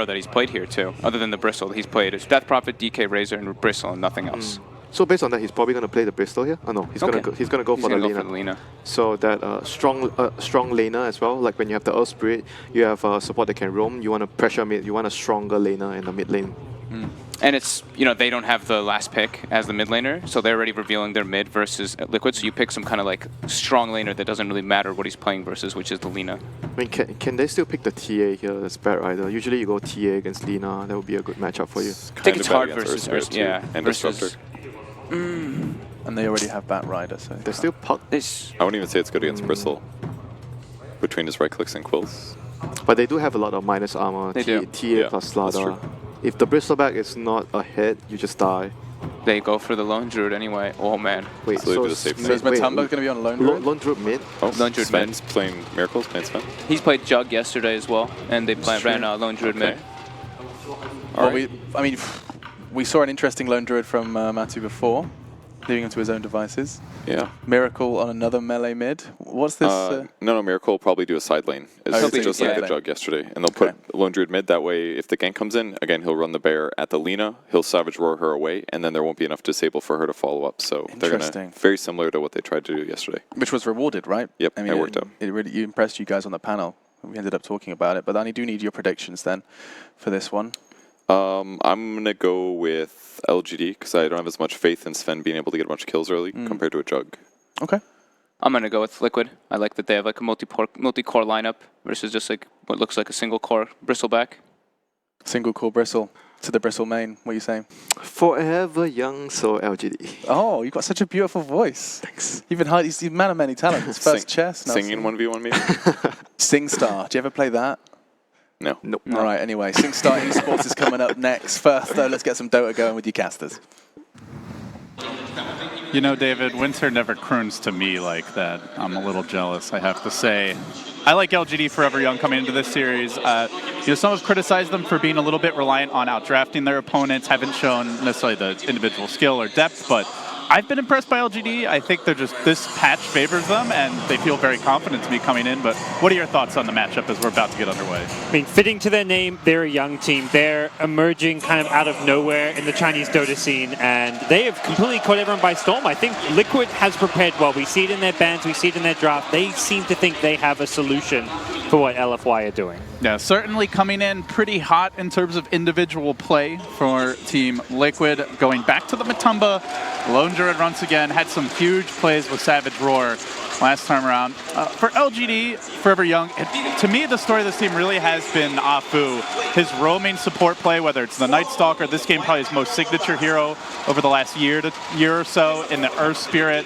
that he's played here too, other than the Bristle. He's played as Death Prophet, DK Razor, and Bristle, and nothing else. So based on that, he's probably going to play the Bristle here. Oh no, he's gonna go for the Lina. So that strong laner as well. Like when you have the Earth Spirit, you have support that can roam. You want to pressure mid. You want a stronger laner in the mid lane. And it's, you know, they don't have the last pick as the mid laner, so they're already revealing their mid versus Liquid, so you pick some kind of like strong laner that doesn't really matter what he's playing versus, which is the Lina. I mean, can they still pick the TA here? That's bad either. Usually you go TA against Lina, that would be a good matchup for you. I think it's hard versus, and Disruptor. And they already have Bat Rider, so... They're still puck. I wouldn't even say it's good against Bristle. Between his right clicks and quills. But they do have a lot of minus armor. They do. TA plus Slaughter. If the Bristleback is not ahead, you just die. They go for the Lone Druid anyway. Oh man. Wait, so is Matumba going to be on Lone Druid? Lone Druid mid? Oh, Lone Druid Sven's playing Miracles, playing Sven? He's played Jug yesterday as well, and they ran Lone Druid mid. Well, we saw an interesting Lone Druid from Matu before, leaving him to his own devices. Yeah. Miracle on another melee mid. What's this? No, Miracle will probably do a side lane. It's just like the Jug yesterday. And they'll put Lone Druid mid, that way if the gank comes in, again, he'll run the bear at the Lina, he'll Savage Roar her away, and then there won't be enough disable for her to follow up. So they're going to, very similar to what they tried to do yesterday. Which was rewarded, right? Yep, I mean, it worked out. It really impressed you guys on the panel. We ended up talking about it, but I do need your predictions then for this one. I'm going to go with LGD, because I don't have as much faith in Sven being able to get a bunch of kills early compared to a Jug. Okay. I'm going to go with Liquid. I like that they have like a multi-core lineup versus just like what looks like a single core Bristleback. Single core Bristle to the Bristle main. What are you saying? Forever young, so LGD. Oh, you've got such a beautiful voice. Thanks. You've been he's a man of many talents. First chess. Singing 1v1 maybe? SingStar. Do you ever play that? No. Nope. All right, anyway, SingStar Esports is coming up next. First, though, let's get some Dota going with you casters. You know, David, Winter never croons to me like that. I'm a little jealous, I have to say. I like LGD Forever Young coming into this series. Some have criticized them for being a little bit reliant on outdrafting their opponents, haven't shown necessarily the individual skill or depth, but I've been impressed by LGD. I think this patch favors them, and they feel very confident to me coming in. But what are your thoughts on the matchup as we're about to get underway? I mean, fitting to their name, they're a young team. They're emerging kind of out of nowhere in the Chinese Dota scene, and they have completely caught everyone by storm. I think Liquid has prepared well. We see it in their bans, we see it in their draft. They seem to think they have a solution for what LFY are doing. Yeah, certainly coming in pretty hot in terms of individual play for Team Liquid. Going back to the Matumba, Lone Druid once again had some huge plays with Savage Roar last time around. For LGD, Forever Young, to me the story of this team really has been Afu. His roaming support play, whether it's the Night Stalker, this game probably his most signature hero over the last year or so in the Earth Spirit.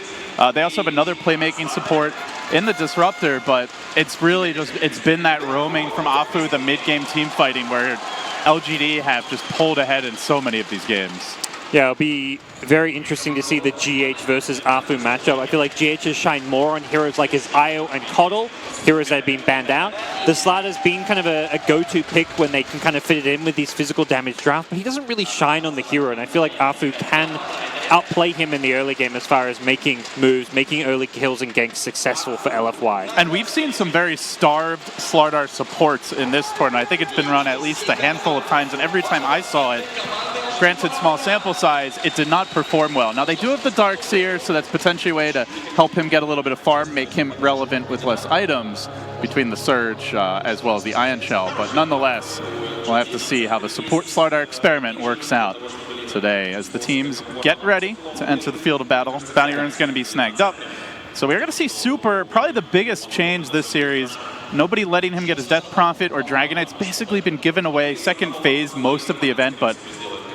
They also have another playmaking support in the Disruptor, but it's really it's been that roaming from Afu, the mid-game team fighting, where LGD have just pulled ahead in so many of these games. Yeah, it'll be very interesting to see the GH versus Afu matchup. I feel like GH has shined more on heroes like his Io and Coddle, heroes that have been banned out. The Slider's been kind of a go-to pick when they can kind of fit it in with these physical damage draft, but he doesn't really shine on the hero, and I feel like Afu can outplay him in the early game as far as making moves, making early kills and ganks successful for LFY. And we've seen some very starved Slardar supports in this tournament. I think it's been run at least a handful of times, and every time I saw it, granted small sample size, it did not perform well. Now they do have the Darkseer, so that's potentially a way to help him get a little bit of farm, make him relevant with less items between the Surge as well as the Ion Shell, but nonetheless, we'll have to see how the support Slardar experiment works out today as the teams get ready to enter the field of battle. Bounty Rune's going to be snagged up. So we're going to see Super, probably the biggest change this series. Nobody letting him get his Death Prophet or Dragon Knight's basically been given away second phase most of the event, but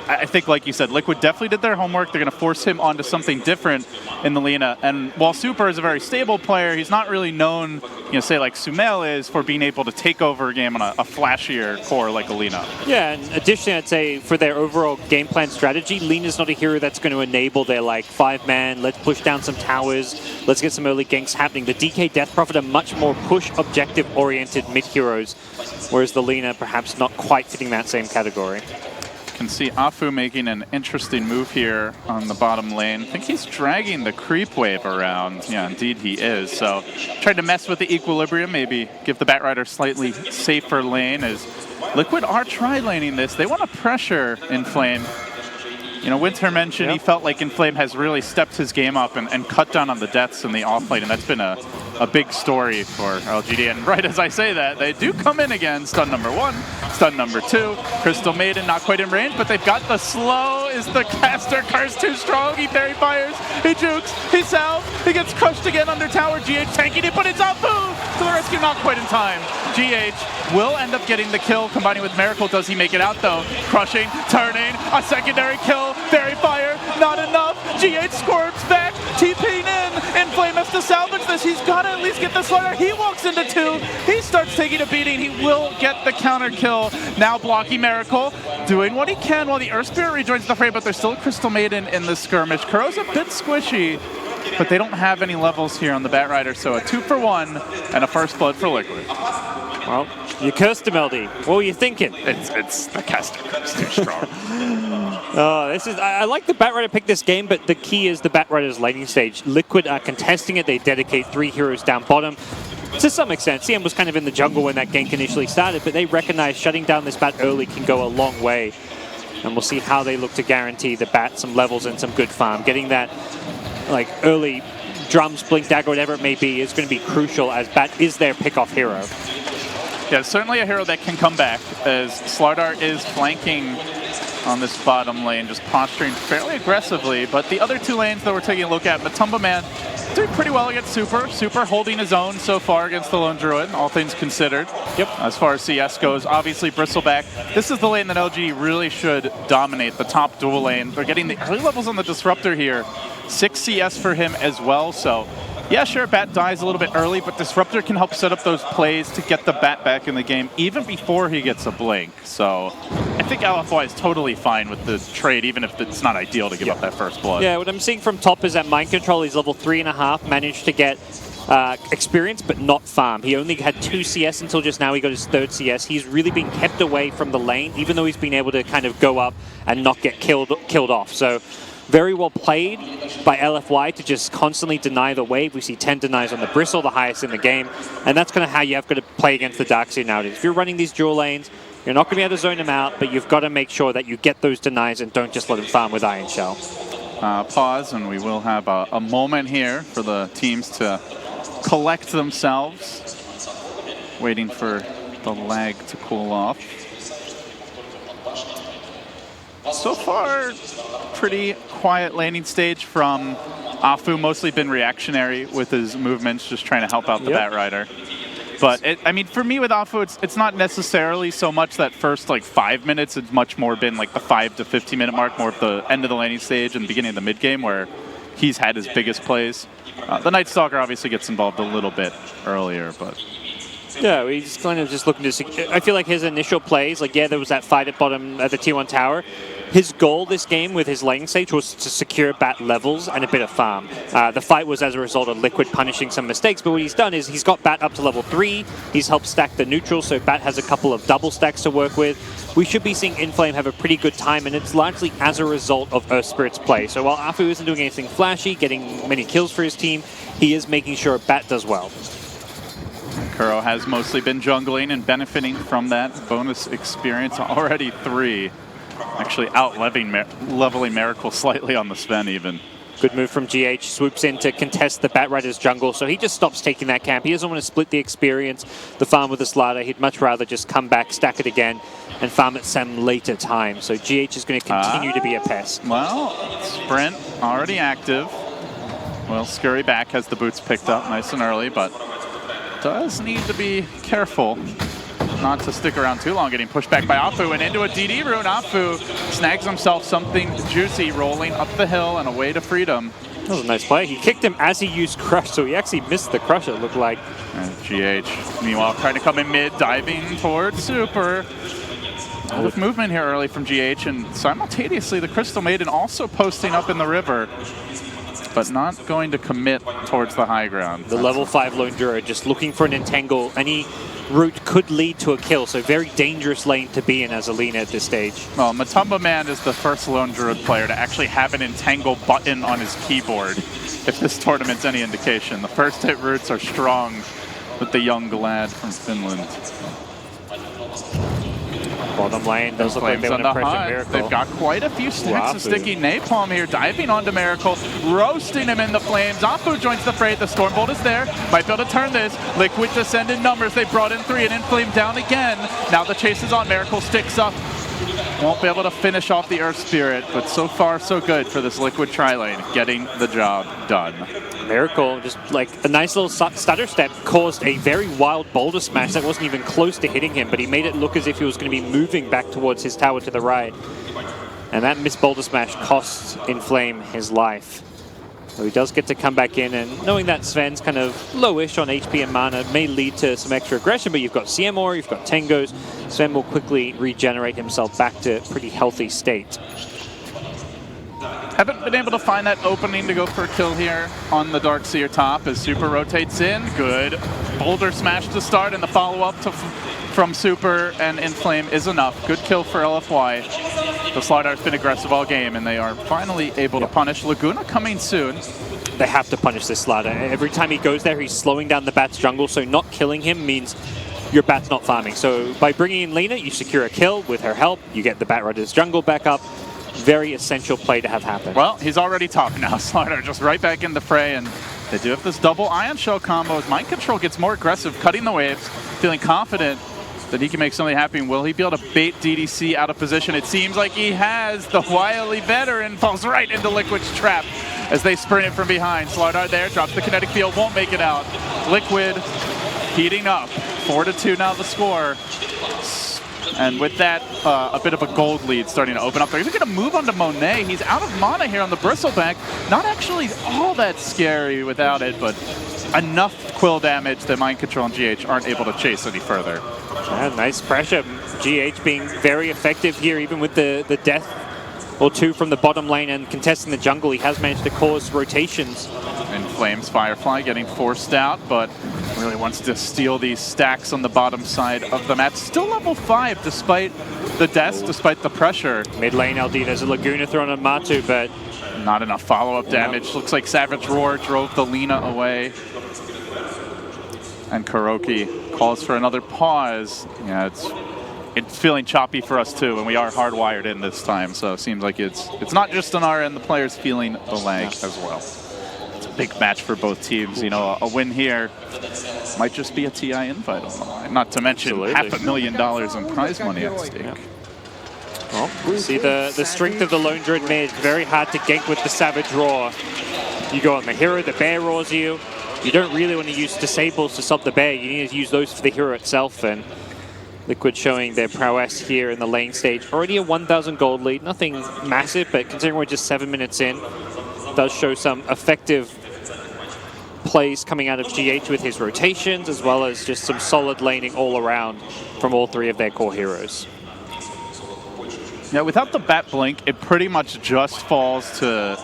I think, like you said, Liquid definitely did their homework. They're going to force him onto something different in the Lina. And while Super is a very stable player, he's not really known, say like Sumail is, for being able to take over a game on a flashier core like a Lina. Yeah, and additionally, I'd say for their overall game plan strategy, Lina's not a hero that's going to enable their like 5-man, let's push down some towers, let's get some early ganks happening. The DK Death Prophet are much more push objective-oriented mid-heroes, whereas the Lina perhaps not quite fitting that same category. can see Afu making an interesting move here on the bottom lane. I think he's dragging the creep wave around. Yeah, indeed he is. So trying to mess with the equilibrium, maybe give the Batrider slightly safer lane as Liquid are tri-laning this. They want to pressure Inflame. You know, Winter mentioned he felt like Inflame has really stepped his game up and cut down on the deaths in the offlane, and that's been a big story for LGD. And right as I say that, they do come in again. Stun number 1, stun number 2. Crystal Maiden not quite in range, but they've got the slow. Is the caster curse too strong? He fairy fires, he jukes, he salves, he gets crushed again under tower. GH tanking it, but it's Afu to the rescue, not quite in time. GH will end up getting the kill, combining with Miracle. Does he make it out though? Crushing, turning, a secondary kill, fairy fire, not enough. GH squirts back, TPing in. Inflame has to salvage this. He's got to at least get the slider. He walks into 2. He starts taking a beating. He will get the counter kill. Now blocking Miracle, doing what he can while the Earth Spirit rejoins the fray, but there's still a Crystal Maiden in the skirmish. Kuro's a bit squishy, but they don't have any levels here on the Batrider, so a 2 for 1 and a first blood for Liquid. Well, you cursed him, LD. What were you thinking? It's the caster curse too strong. I like the Batrider pick this game, but the key is the Batrider's laning stage. Liquid are contesting it. They dedicate 3 heroes down bottom. To some extent, CM was kind of in the jungle when that gank initially started, but they recognize shutting down this bat early can go a long way. And we'll see how they look to guarantee the bat some levels and some good farm. Getting that like early drums, blink dagger, whatever it may be, is going to be crucial as bat is their pick-off hero. Yeah, certainly a hero that can come back as Slardar is flanking on this bottom lane, just posturing fairly aggressively. But the other 2 lanes that we're taking a look at, Matumba Man doing pretty well against Super. Super holding his own so far against the Lone Druid, all things considered. Yep. As far as CS goes, obviously Bristleback. This is the lane that LG really should dominate, the top dual lane. They're getting the early levels on the Disruptor here. 6 CS for him as well, so yeah, sure, Bat dies a little bit early, but Disruptor can help set up those plays to get the Bat back in the game even before he gets a blink. So I think LFY is totally fine with the trade, even if it's not ideal to give up that first blood. Yeah, what I'm seeing from top is that Mind Control, he's level 3.5, managed to get experience but not farm. He only had 2 CS until just now. He got his 3rd CS. He's really been kept away from the lane, even though he's been able to kind of go up and not get killed off. So very well played by LFY to just constantly deny the wave. We see 10 denies on the Bristle, the highest in the game. And that's kind of how you have got to play against the Darkseer nowadays. If you're running these dual lanes, you're not going to be able to zone them out, but you've got to make sure that you get those denies and don't just let them farm with Iron Shell. Pause, and we will have a moment here for the teams to collect themselves, waiting for the lag to cool off. So far, pretty quiet laning stage from Afu, mostly been reactionary with his movements, just trying to help out the Batrider. But I mean, for me with Afu, it's not necessarily so much that first like 5 minutes. It's much more been like the 5 to 15 minute mark, more at the end of the laning stage and the beginning of the mid game where he's had his biggest plays. The Night Stalker obviously gets involved a little bit earlier, but yeah, he's kind of just looking to. I feel like his initial plays, like there was that fight at bottom at the T1 tower. His goal this game with his laning stage was to secure bat levels and a bit of farm. The fight was as a result of Liquid punishing some mistakes, but what he's done is he's got bat up to level 3. He's helped stack the neutral, so bat has a couple of double stacks to work with. We should be seeing Inflame have a pretty good time, and it's largely as a result of Earth Spirit's play. So while Afu isn't doing anything flashy, getting many kills for his team, he is making sure bat does well. Kuro has mostly been jungling and benefiting from that bonus experience. Already 3. Actually leveling Miracle slightly on the Sven even. Good move from GH, swoops in to contest the Batrider's jungle, so he just stops taking that camp. He doesn't want to split the experience, the farm with the slider. He'd much rather just come back, stack it again, and farm at some later time. So GH is going to continue to be a pest. Well, Sprint already active. Well, Scurry back has the boots picked up nice and early, but does need to be careful not to stick around too long, getting pushed back by Afu and into a DD rune. Afu snags himself something juicy, rolling up the hill and away to freedom. That was a nice play. He kicked him as he used Crush, so he actually missed the Crush, it looked like. And GH, meanwhile, trying to come in mid, diving towards Super. With movement here early from GH, and simultaneously the Crystal Maiden also posting up in the river, but not going to commit towards the high ground. The level 5 Lone Druid just looking for an entangle. Any route could lead to a kill, so very dangerous lane to be in as a Lina at this stage. Well, Matumba Man is the first Lone Druid player to actually have an entangle button on his keyboard, if this tournament's any indication. The first hit roots are strong with the young lad from Finland. Bottom lane does look like they want to pressure Miracle. They've got quite a few stacks of sticky napalm here, diving onto Miracle, roasting him in the flames. Afu joins the fray. The Stormbolt is there. Might be able to turn this. Liquid descend in numbers. They brought in 3 and Inflame down again. Now the chase is on. Miracle sticks up. Won't be able to finish off the Earth Spirit, but so far so good for this Liquid tri-lane, getting the job done. Miracle, just like a nice little stutter step, caused a very wild boulder smash that wasn't even close to hitting him, but he made it look as if he was going to be moving back towards his tower to the right. And that missed boulder smash costs Inflame his life. So he does get to come back in, and knowing that Sven's kind of lowish on HP and mana may lead to some extra aggression, but you've got CMOR, you've got Tengos. Sven will quickly regenerate himself back to a pretty healthy state. Haven't been able to find that opening to go for a kill here on the Darkseer top as Super rotates in. Good. Boulder smash to start, and the follow-up from Super and Inflame is enough. Good kill for LFY. The Slidar's been aggressive all game, and they are finally able to punish. Laguna coming soon. They have to punish this Slidar. Every time he goes there, he's slowing down the Bat's jungle, so not killing him means your Bat's not farming. So by bringing in Lina, you secure a kill with her help. You get the Bat Rider's jungle back up. Very essential play to have happen. Well, he's already top now. Slidar just right back in the fray, and they do have this double Ion Shell combo as Mind Control gets more aggressive, cutting the waves, feeling confident that he can make something happen. Will he be able to bait DDC out of position? It seems like he has. The wily veteran falls right into Liquid's trap as they sprint it from behind. Slardar there, drops the kinetic field, won't make it out. Liquid heating up. 4-2 now the score. And with that, a bit of a gold lead starting to open up there. He's going to move on to Monet. He's out of mana here on the Bristleback. Not actually all that scary without it, but enough quill damage that Mind Control and GH aren't able to chase any further. Yeah, nice pressure. GH being very effective here, even with the death or two from the bottom lane and contesting the jungle. He has managed to cause rotations. And Flames Firefly getting forced out, but really wants to steal these stacks on the bottom side of the map. Still level 5 despite the deaths, despite the pressure. Mid lane LD, there's a Laguna thrown on Matu, but not enough follow-up damage. Looks like Savage Roar drove the Lina away. And Kuroki calls for another pause. Yeah, it's feeling choppy for us too, and we are hardwired in this time, so it seems like it's not just on our end, the players feeling the lag as well. It's a big match for both teams. You know, a win here might just be a TI invite on the line, not to mention $500,000 in prize money at stake. Yeah. Well, see the strength of the Lone Druid mid, very hard to gank with the Savage Roar. You go on the hero, the bear roars you. You don't really want to use disables to stop the bear, you need to use those for the hero itself, and Liquid showing their prowess here in the lane stage. Already a 1,000 gold lead, nothing massive, but considering we're just 7 minutes in, does show some effective plays coming out of GH with his rotations, as well as just some solid laning all around from all 3 of their core heroes. Yeah, without the Bat Blink, it pretty much just falls to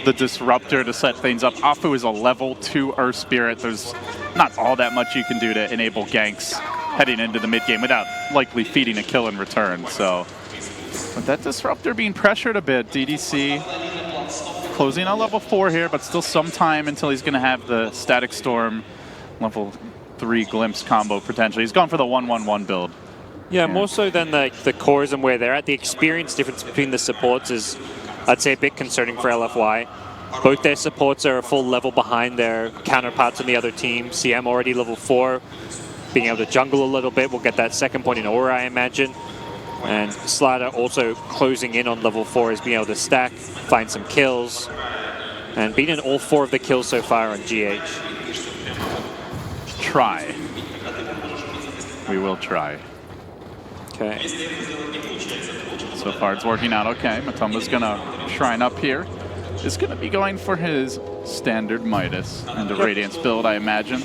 the Disruptor to set things up. Afu is a level 2 Earth Spirit. There's not all that much you can do to enable ganks heading into the mid game without likely feeding a kill in return. So with that Disruptor being pressured a bit, DDC closing on level 4 here, but still some time until he's going to have the Static Storm level 3 Glimpse combo potentially. He's gone for the 1-1-1 build. Yeah, more so than the cores and where they're at. The experience difference between the supports is, I'd say, a bit concerning for LFY. Both their supports are a full level behind their counterparts on the other team. CM already level 4, being able to jungle a little bit. We'll get that second point in aura, I imagine. And Slider also closing in on level 4 is being able to stack, find some kills, and being in all 4 of the kills so far on GH. Try. We will try. Okay. So far it's working out okay. Matumba's gonna shrine up here. Is gonna be going for his standard Midas and a Radiance build, I imagine.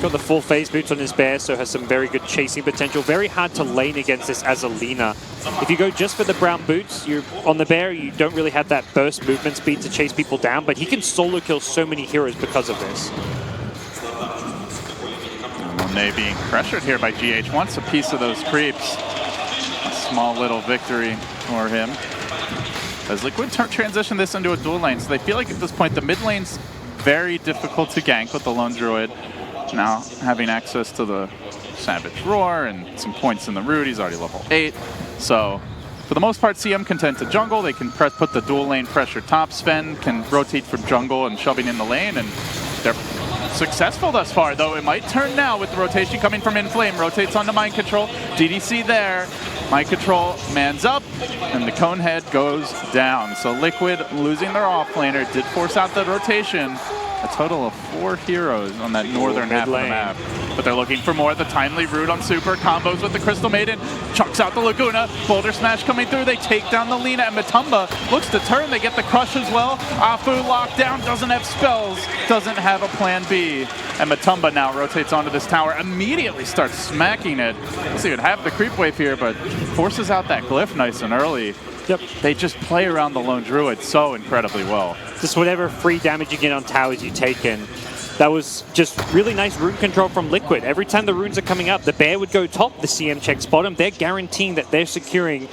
Got the full phase boots on his bear, so has some very good chasing potential. Very hard to lane against this as a Lina. If you go just for the brown boots, you're on the bear, you don't really have that burst movement speed to chase people down, but he can solo kill so many heroes because of this. Monet being pressured here by GH. Wants a piece of those creeps. A small little victory for him. As Liquid transition this into a dual lane, so they feel like at this point the mid lane's very difficult to gank with the lone druid. Now having access to the Savage Roar and some points in the root. He's already level 8. So for the most part, CM content to jungle. They can put the dual lane pressure top. Sven can rotate from jungle and shoving in the lane, and they're successful thus far, though it might turn now with the rotation coming from Inflame. Rotates onto Mind Control. DDC there. Mind Control mans up, and the Conehead goes down. So Liquid losing their offlaner did force out the rotation. A total of 4 heroes on that northern half of the map. But they're looking for more. The timely root on Super. Combos with the Crystal Maiden. Chucks out the Laguna. Boulder Smash coming through. They take down the Lina, and Matumba looks to turn. They get the crush as well. Afu locked down. Doesn't have spells. Doesn't have a plan B. And Matumba now rotates onto this tower. Immediately starts smacking it. Let's see, it would have the creep wave here, but forces out that glyph nice and early. Yep. They just play around the lone druid so incredibly well. Just whatever free damage you get on towers you take in. That was just really nice rune control from Liquid. Every time the runes are coming up, the bear would go top, the CM checks bottom. They're guaranteeing that they're securing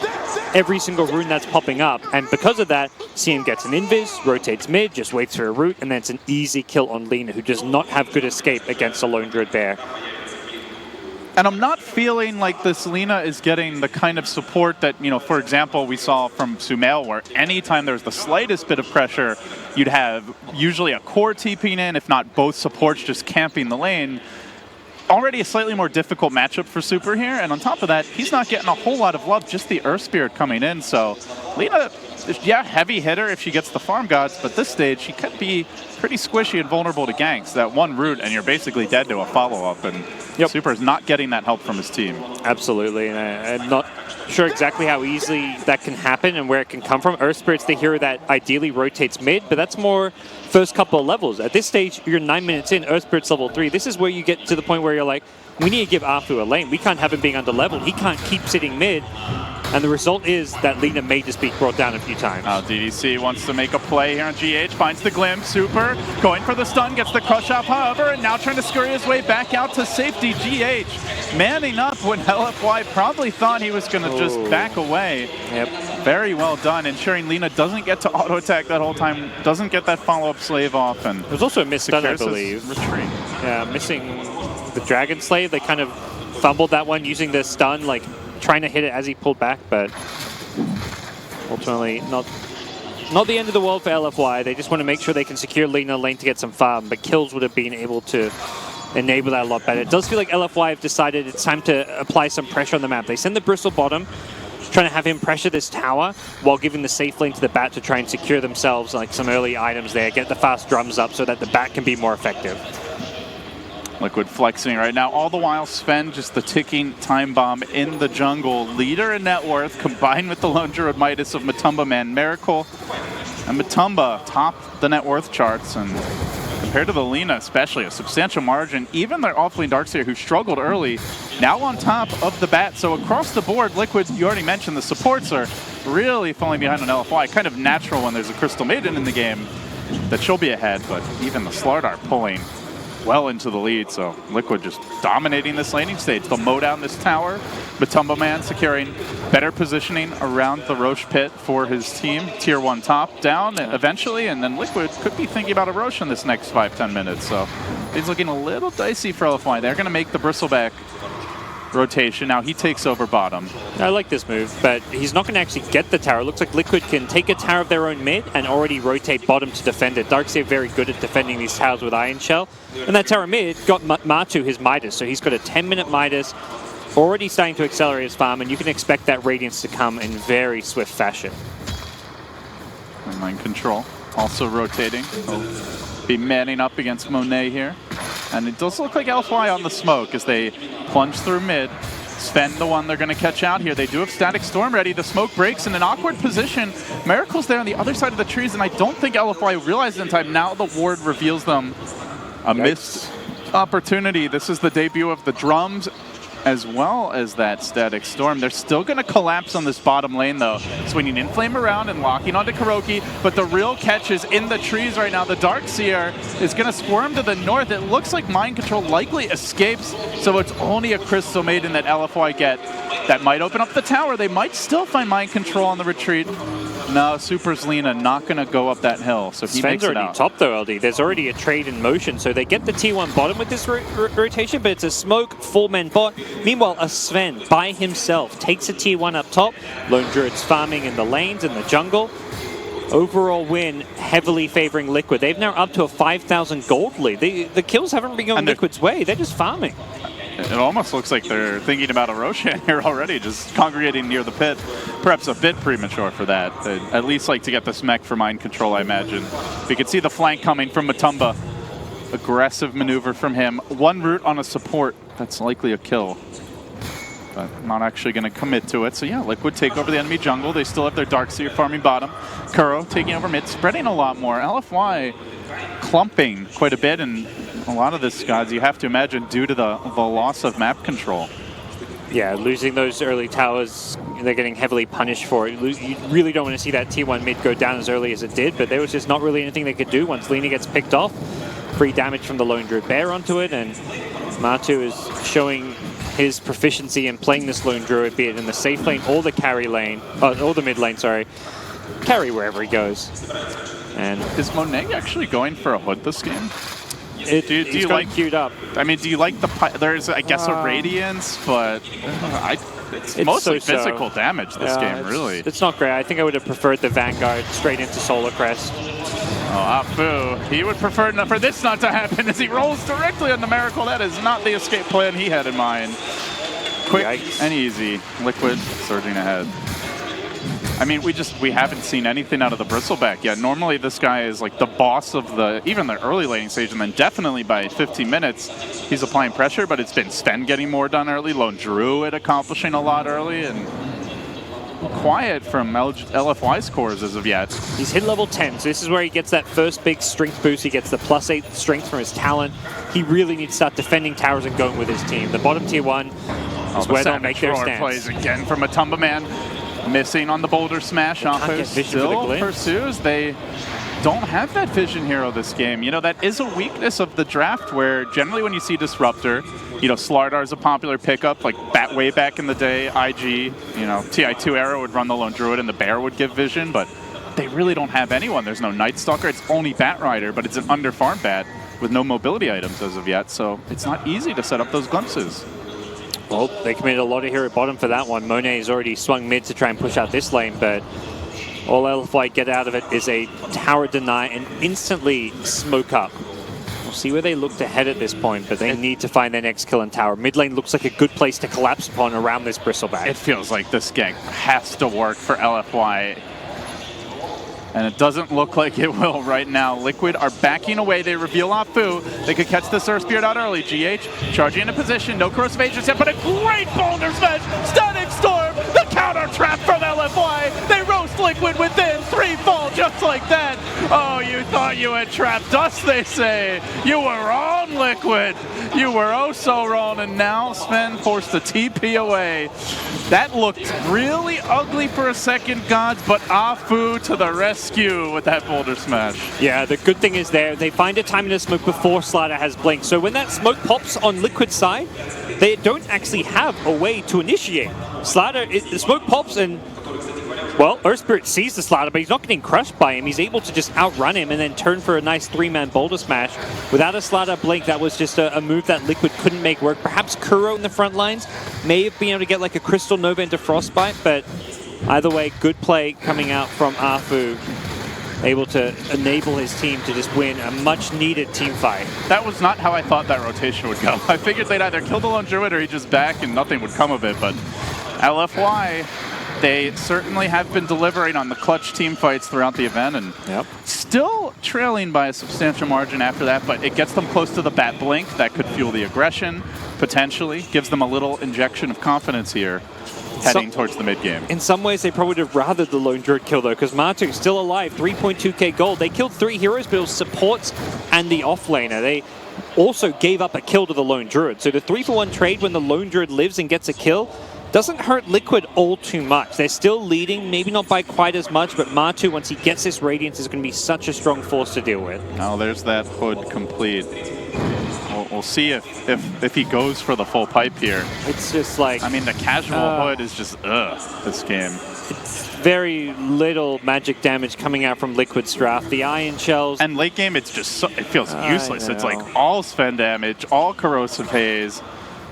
every single rune that's popping up. And because of that, CM gets an invis, rotates mid, just waits for a root, and then it's an easy kill on Lina, who does not have good escape against a lone druid bear. And I'm not feeling like this Lina is getting the kind of support that, you know, for example, we saw from Sumail, where anytime there's the slightest bit of pressure, you'd have usually a core TPing in, if not both supports just camping the lane. Already a slightly more difficult matchup for Super here, and on top of that, he's not getting a whole lot of love, just the Earth Spirit coming in. So Lina, yeah, heavy hitter if she gets the farm gods, but this stage she could be pretty squishy and vulnerable to ganks. That one root and you're basically dead to a follow-up, and Super's not getting that help from his team. Absolutely, and I'm not sure exactly how easily that can happen and where it can come from. Earth Spirit's the hero that ideally rotates mid, but that's more first couple of levels. At this stage, you're 9 minutes in, Earth Spirit's level 3. This is where you get to the point where you're like, we need to give Arthur a lane. We can't have him being under level. He can't keep sitting mid. And the result is that Lina may just be brought down a few times. DDC wants to make a play here on GH, finds the glimpse. Super going for the stun, gets the crush off, however, and now trying to scurry his way back out to safety. GH manning up when LFY probably thought he was going to just back away. Yep. Very well done, ensuring Lina doesn't get to auto attack that whole time, doesn't get that follow-up slave off, and it was also a missed stun, I believe. Retreat. Yeah, missing the Dragon Slave. They kind of fumbled that one using the stun, like trying to hit it as he pulled back, but ultimately not the end of the world for LFY. They just want to make sure they can secure Lina lane to get some farm, but kills would have been able to enable that a lot better. It does feel like LFY have decided it's time to apply some pressure on the map. They send the Bristle bottom, trying to have him pressure this tower while giving the safe lane to the bat to try and secure themselves like some early items there, get the fast drums up so that the bat can be more effective. Liquid flexing right now. All the while, Sven, just the ticking time bomb in the jungle. Leader in net worth, combined with the lone druid Midas of Matumba Man Miracle. And Matumba top the net worth charts, and compared to the Lina especially, a substantial margin. Even their offlane Darkseer, who struggled early, now on top of the bat. So across the board, Liquid, you already mentioned, the supports are really falling behind on LFY. Kind of natural when there's a Crystal Maiden in the game that she'll be ahead, but even the Slardar pulling well into the lead, so Liquid just dominating this laning stage. They'll mow down this tower. Matumba Man securing better positioning around the Roche pit for his team. Tier 1 top down eventually, and then Liquid could be thinking about a Roche in this next 5-10 minutes, so it's looking a little dicey for LFY. They're going to make the Bristleback rotation. Now he takes over bottom. I like this move, but he's not going to actually get the tower. It looks like Liquid can take a tower of their own mid and already rotate bottom to defend it. Darkseer very good at defending these towers with Iron Shell. And that tower mid got Matu his Midas, so he's got a 10-minute Midas, already starting to accelerate his farm, and you can expect that Radiance to come in very swift fashion. And Mind Control also rotating. He'll be manning up against Monet here. And it does look like LFY on the smoke as they plunge through mid. Sven, the one they're going to catch out here. They do have Static Storm ready. The smoke breaks in an awkward position. Miracle's there on the other side of the trees, and I don't think LFY realized in time. Now the ward reveals them a missed opportunity. This is the debut of the drums as well as that Static Storm. They're still going to collapse on this bottom lane, though. Swinging Inflame around and locking onto Kuroki, but the real catch is in the trees right now. The Darkseer is going to squirm to the north. It looks like Mind Control likely escapes, so it's only a Crystal Maiden that LFY get. That might open up the tower. They might still find Mind Control on the retreat. No, Super's Lina not going to go up that hill, so he Sven's makes it already out. top though, LD. There's already a trade in motion, so they get the T1 bottom with this rotation, but it's a smoke, 4-man bot. Meanwhile, a Sven by himself takes a T1 up top. Lone Druid's farming in the lanes, in the jungle. Overall win heavily favoring Liquid. They've now up to a 5,000 gold lead. The kills haven't been going Liquid's way. They're just farming. It almost looks like they're thinking about a Roshan here already, just congregating near the pit. Perhaps a bit premature for that. They'd at least like to get this mech for Mind Control, I imagine. We can see the flank coming from Matumba. Aggressive maneuver from him. One root on a support. That's likely a kill. But not actually going to commit to it. So yeah, Liquid take over the enemy jungle. They still have their Darkseer farming bottom. Kuro taking over mid, spreading a lot more. LFY clumping quite a bit, and a lot of this, guys, you have to imagine due to the loss of map control. Yeah, losing those early towers, they're getting heavily punished for it. You really don't want to see that T1 mid go down as early as it did, but there was just not really anything they could do once Lina gets picked off. Free damage from the Lone Druid Bear onto it, and Matu is showing his proficiency in playing this Lone Druid, be it in the safe lane or the carry lane, or the mid lane, sorry. Carry wherever he goes. And is Monet actually going for a hood this game? Do you like queued up? I mean, do you like the? There's, I guess, a Radiance, but it's mostly physical damage this game, really. It's not great. I think I would have preferred the Vanguard straight into Solar Crest. Oh, Afu, he would prefer for this not to happen as he rolls directly on the Miracle. That is not the escape plan he had in mind. Quick and easy. Liquid surging ahead. I mean, we haven't seen anything out of the Bristleback yet. Normally, this guy is like the boss of even the early laning stage, and then definitely by 15 minutes, he's applying pressure, but it's been Sven getting more done early, Lone Druid accomplishing a lot early, and quiet from LFY's cores as of yet. He's hit level 10, so this is where he gets that first big strength boost. He gets the +8 strength from his talent. He really needs to start defending towers and going with his team. The bottom tier 1 is where they'll make their stance. Plays again from a Matumba man. Missing on the boulder smash. Afu still pursues. They don't have that vision hero this game. You know, that is a weakness of the draft where generally when you see Disruptor, you know, Slardar is a popular pickup, like way back in the day, IG, you know, TI2 era would run the Lone Druid and the Bear would give vision, but they really don't have anyone. There's no Night Stalker. It's only Bat Rider, but it's an under-farm Bat with no mobility items as of yet, so it's not easy to set up those glimpses. Well, they committed a lot of hero bottom for that one. Monet's already swung mid to try and push out this lane, but all LFY get out of it is a tower deny and instantly smoke up. We'll see where they look to head at this point, but they need to find their next kill in tower. Mid lane looks like a good place to collapse upon around this Bristleback. It feels like this gank has to work for LFY. And it doesn't look like it will right now. Liquid are backing away. They reveal Afu. They could catch the Earth Spirit out early. GH charging into position. No corrosive agents yet, but a great boulder smash. Static Storm. The counter trap from LFY. They roast Liquid within. 3 fall just like that. Oh, you thought you had trapped us, they say. You were wrong, Liquid. You were oh so wrong. And now Sven forced the TP away. That looked really ugly for a second, gods, but Afu to the rescue with that boulder smash. Yeah, the good thing is they find a time in the smoke before Slider has blinked. So when that smoke pops on Liquid's side, they don't actually have a way to initiate. Slider, the smoke pops and, well, Earth Spirit sees the Slider, but he's not getting crushed by him. He's able to just outrun him and then turn for a nice 3-man boulder smash. Without a Slider blink, that was just a move that Liquid couldn't make work. Perhaps Kuro in the front lines may have been able to get like a Crystal Nova into Frostbite, but either way, good play coming out from Afu. Able to enable his team to just win a much-needed team fight. That was not how I thought that rotation would go. I figured they'd either kill the Lone Druid or he'd just back and nothing would come of it, but LFY, they certainly have been delivering on the clutch team fights throughout the event, and still trailing by a substantial margin after that, but it gets them close to the Bat Blink. That could fuel the aggression, potentially. Gives them a little injection of confidence here, heading towards the mid-game. In some ways, they probably would have rathered the Lone Druid kill, though, because Matu's still alive, 3.2k gold. They killed 3 heroes, but it was supports and the offlaner. also gave up a kill to the Lone Druid. So the 3-for-1 trade when the Lone Druid lives and gets a kill doesn't hurt Liquid all too much. They're still leading, maybe not by quite as much, but Matu, once he gets this Radiance, is going to be such a strong force to deal with. Oh, there's that hood complete. We'll see if he goes for the full pipe here. It's just like... I mean, the casual hood is just, this game. It's very little magic damage coming out from Liquid's draft. The Iron Shells... And late game, it's just, it feels useless. It's like all Sven damage, all Corrosive Haze,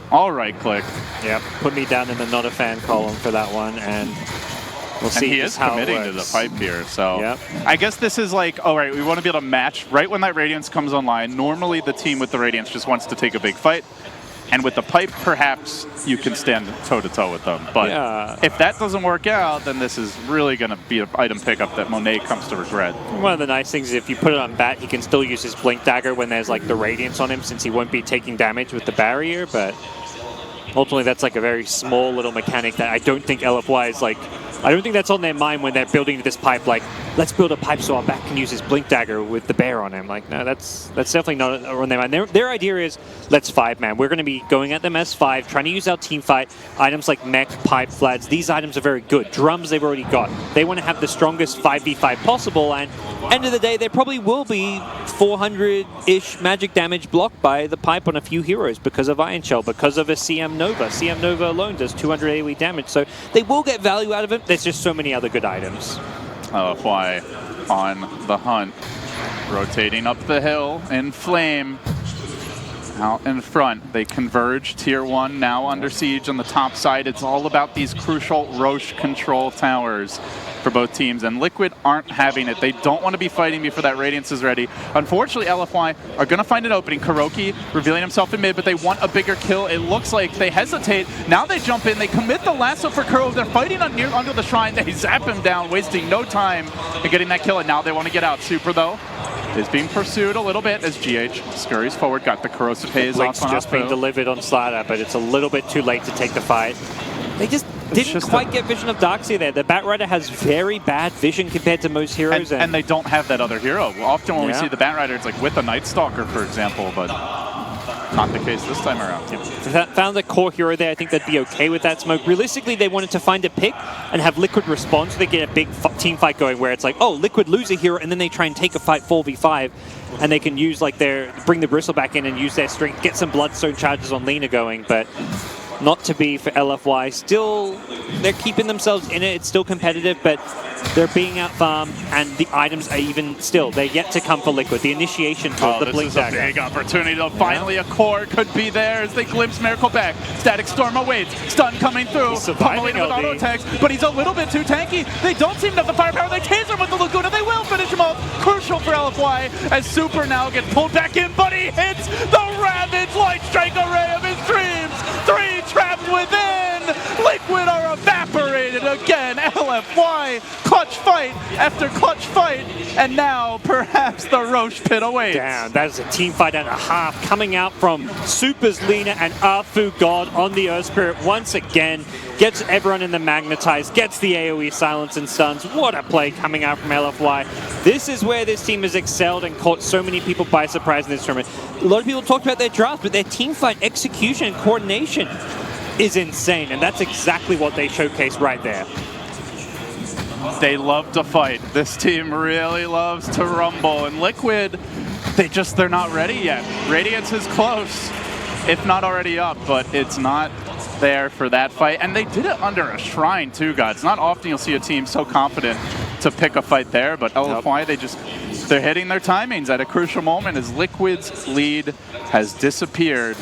all right click. Yep, put me down in the not a fan column for that one, and we'll see. And he is committing to the pipe here, so I guess this is like, all right, we want to be able to match right when that Radiance comes online. Normally, the team with the Radiance just wants to take a big fight, and with the pipe, perhaps you can stand toe-to-toe with them. But if that doesn't work out, then this is really going to be an item pickup that Monet comes to regret. One of the nice things is if you put it on Bat, he can still use his Blink Dagger when there's like the Radiance on him, since he won't be taking damage with the barrier, but ultimately that's like a very small little mechanic that I don't think LFY is like, I don't think that's on their mind when they're building this pipe, like, let's build a pipe so our Bat can use his Blink Dagger with the bear on him. Like, no, that's definitely not on their mind. Their idea is, let's 5-man. We're going to be going at them as 5, trying to use our team fight. Items like mech, pipe, flads, these items are very good. Drums they've already got. They want to have the strongest 5v5 possible, and end of the day, there probably will be 400-ish magic damage blocked by the pipe on a few heroes because of Iron Shell, because of a CM Nova. CM Nova alone does 200 AoE damage, so they will get value out of it. There's just so many other good items. LFY on the hunt, rotating up the hill in Flame. Out in front, they converge. Tier 1 now under siege on the top side. It's all about these crucial Roche control towers for both teams, and Liquid aren't having it. They don't want to be fighting before that Radiance is ready. Unfortunately, LFY are going to find an opening. Kuroki revealing himself in mid, but they want a bigger kill. It looks like they hesitate. Now they jump in. They commit the lasso for Kuro. They're fighting under the shrine. They zap him down, wasting no time in getting that kill, and now they want to get out. Super, though, is being pursued a little bit as GH scurries forward. Got the Corrosive Haze off on just being delivered on Slider, but it's a little bit too late to take the fight. They just didn't quite get Vision of Darkseer there. The Batrider has very bad vision compared to most heroes. And they don't have that other hero. Often when we see the Batrider, it's like with a Night Stalker, for example, but not the case this time around. If they found the core hero there, I think they'd be okay with that smoke. Realistically, they wanted to find a pick and have Liquid respond so they get a big team fight going where it's like, oh, Liquid lose a hero, and then they try and take a fight 4v5, and they can use like bring the Bristle back in and use their strength, get some Bloodstone charges on Lina going, but not to be for LFY. Still, they're keeping themselves in it. It's still competitive, but they're being out-farmed, and the items are even still. They're yet to come for Liquid. The initiation tool, the Blink Dagger. This is a big opportunity. To finally, a core could be there as they glimpse Miracle back. Static Storm awaits. Stun coming through. Pummeling with auto attacks, but he's a little bit too tanky. They don't seem to have the firepower. They taser him with the Laguna. They will finish him off. Crucial for LFY as Super now gets pulled back in, but he hits the Ravage Light Strike array of his dreams. 3 trapped within. Liquid are evaporated again. LFY, clutch fight after clutch fight, and now perhaps the Roche pit awaits. Down. That is a team fight and a half coming out from Super's Lina and Arfu God on the Earth Spirit once again. Gets everyone in the Magnetize, gets the AoE silence and stuns. What a play coming out from LFY. This is where this team has excelled and caught so many people by surprise in this tournament. A lot of people talked about their draft, but their team fight execution and coordination is insane, and that's exactly what they showcased right there. They love to fight. This team really loves to rumble, and Liquid, they're not ready yet. Radiance is close, if not already up, but it's not there for that fight. And they did it under a shrine too, God. It's not often you'll see a team so confident to pick a fight there, but LFY, they're hitting their timings at a crucial moment as Liquid's lead has disappeared.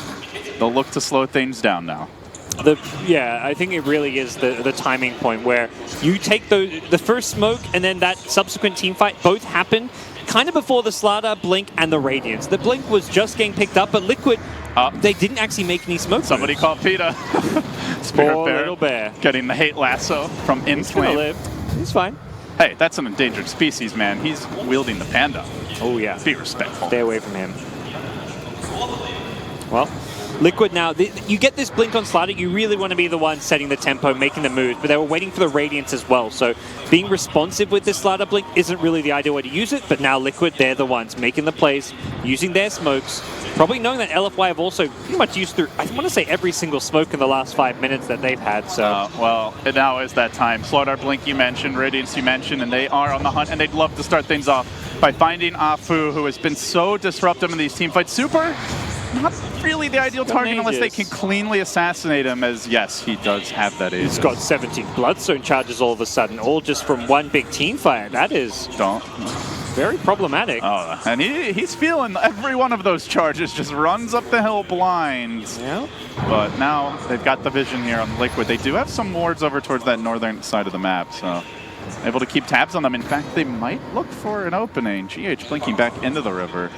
They'll look to slow things down now. I think it really is the timing point where you take the first smoke and then that subsequent team fight both happen kind of before the Slada, Blink, and the Radiance. The Blink was just getting picked up, but Liquid, they didn't actually make any smoke. Somebody called PETA. Poor little bear. Getting the hate lasso from Inflame. He's fine. Hey, that's an endangered species, man. He's wielding the panda. Oh, yeah. Be respectful. Stay away from him. Well, Liquid now, you get this Blink on Slider, you really want to be the one setting the tempo, making the moves, but they were waiting for the Radiance as well, so being responsive with this Slider Blink isn't really the ideal way to use it, but now Liquid, they're the ones making the plays, using their smokes, Probably knowing that LFY have also pretty much used through, I want to say, every single smoke in the last 5 minutes that they've had. So well, now is that time. Slardar, Blink you mentioned, Radiance you mentioned, and they are on the hunt, and they'd love to start things off by finding Afu, who has been so disruptive in these team fights. Super, not really the ideal target unless they can cleanly assassinate him, as yes, he does have that Aegis. He's got 17 Bloodstone charges all of a sudden, all just from one big team fight. That is very problematic. Oh, and he's feeling every one of those charges, just runs up the hill blind. Yeah. But now they've got the vision here on Liquid. They do have some wards over towards that northern side of the map, so able to keep tabs on them. In fact, they might look for an opening. GH blinking back into the river.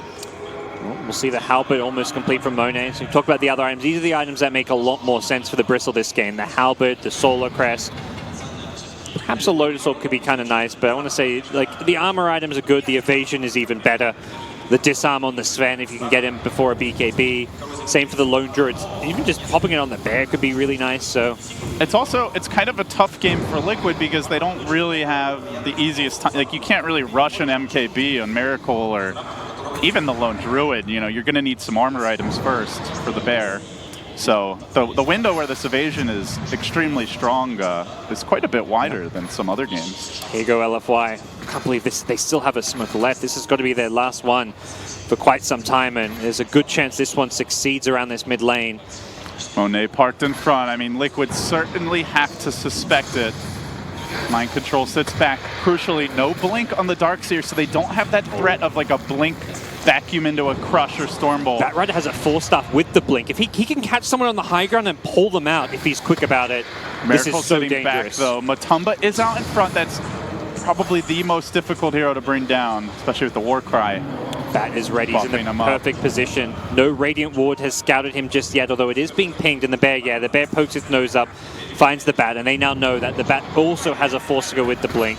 We'll see the Halberd almost complete from Monet. So we talked about the other items. These are the items that make a lot more sense for the Bristle this game. The Halberd, the Solar Crest. Perhaps a Lotus Orb could be kind of nice, but I want to say, like, the armor items are good. The evasion is even better. The disarm on the Sven, if you can get him before a BKB. Same for the Lone Druids. Even just popping it on the Bear could be really nice. So it's kind of a tough game for Liquid because they don't really have the easiest time. Like, you can't really rush an MKB on Miracle or even the Lone Druid. You know, you're going to need some armor items first for the Bear. So the window where this evasion is extremely strong is quite a bit wider than some other games. Here you go, LFY. I can't believe this. They still have a smoke left. This has got to be their last one for quite some time, and there's a good chance this one succeeds around this mid lane. Monet parked in front. I mean, Liquid certainly have to suspect it. Mind Control sits back. Crucially, no blink on the Darkseer, so they don't have that threat of like a blink vacuum into a Crush or Stormbolt. Batrider has a 4-staff with the blink. If he can catch someone on the high ground and pull them out if he's quick about it, this is so dangerous. Back, though. Matumba is out in front. That's probably the most difficult hero to bring down, especially with the War Cry. Bat is ready. He's in the perfect position. No Radiant Ward has scouted him just yet, although it is being pinged in the Bear. Yeah, the Bear pokes its nose up, finds the Bat, and they now know that the Bat also has a Force to go with the blink.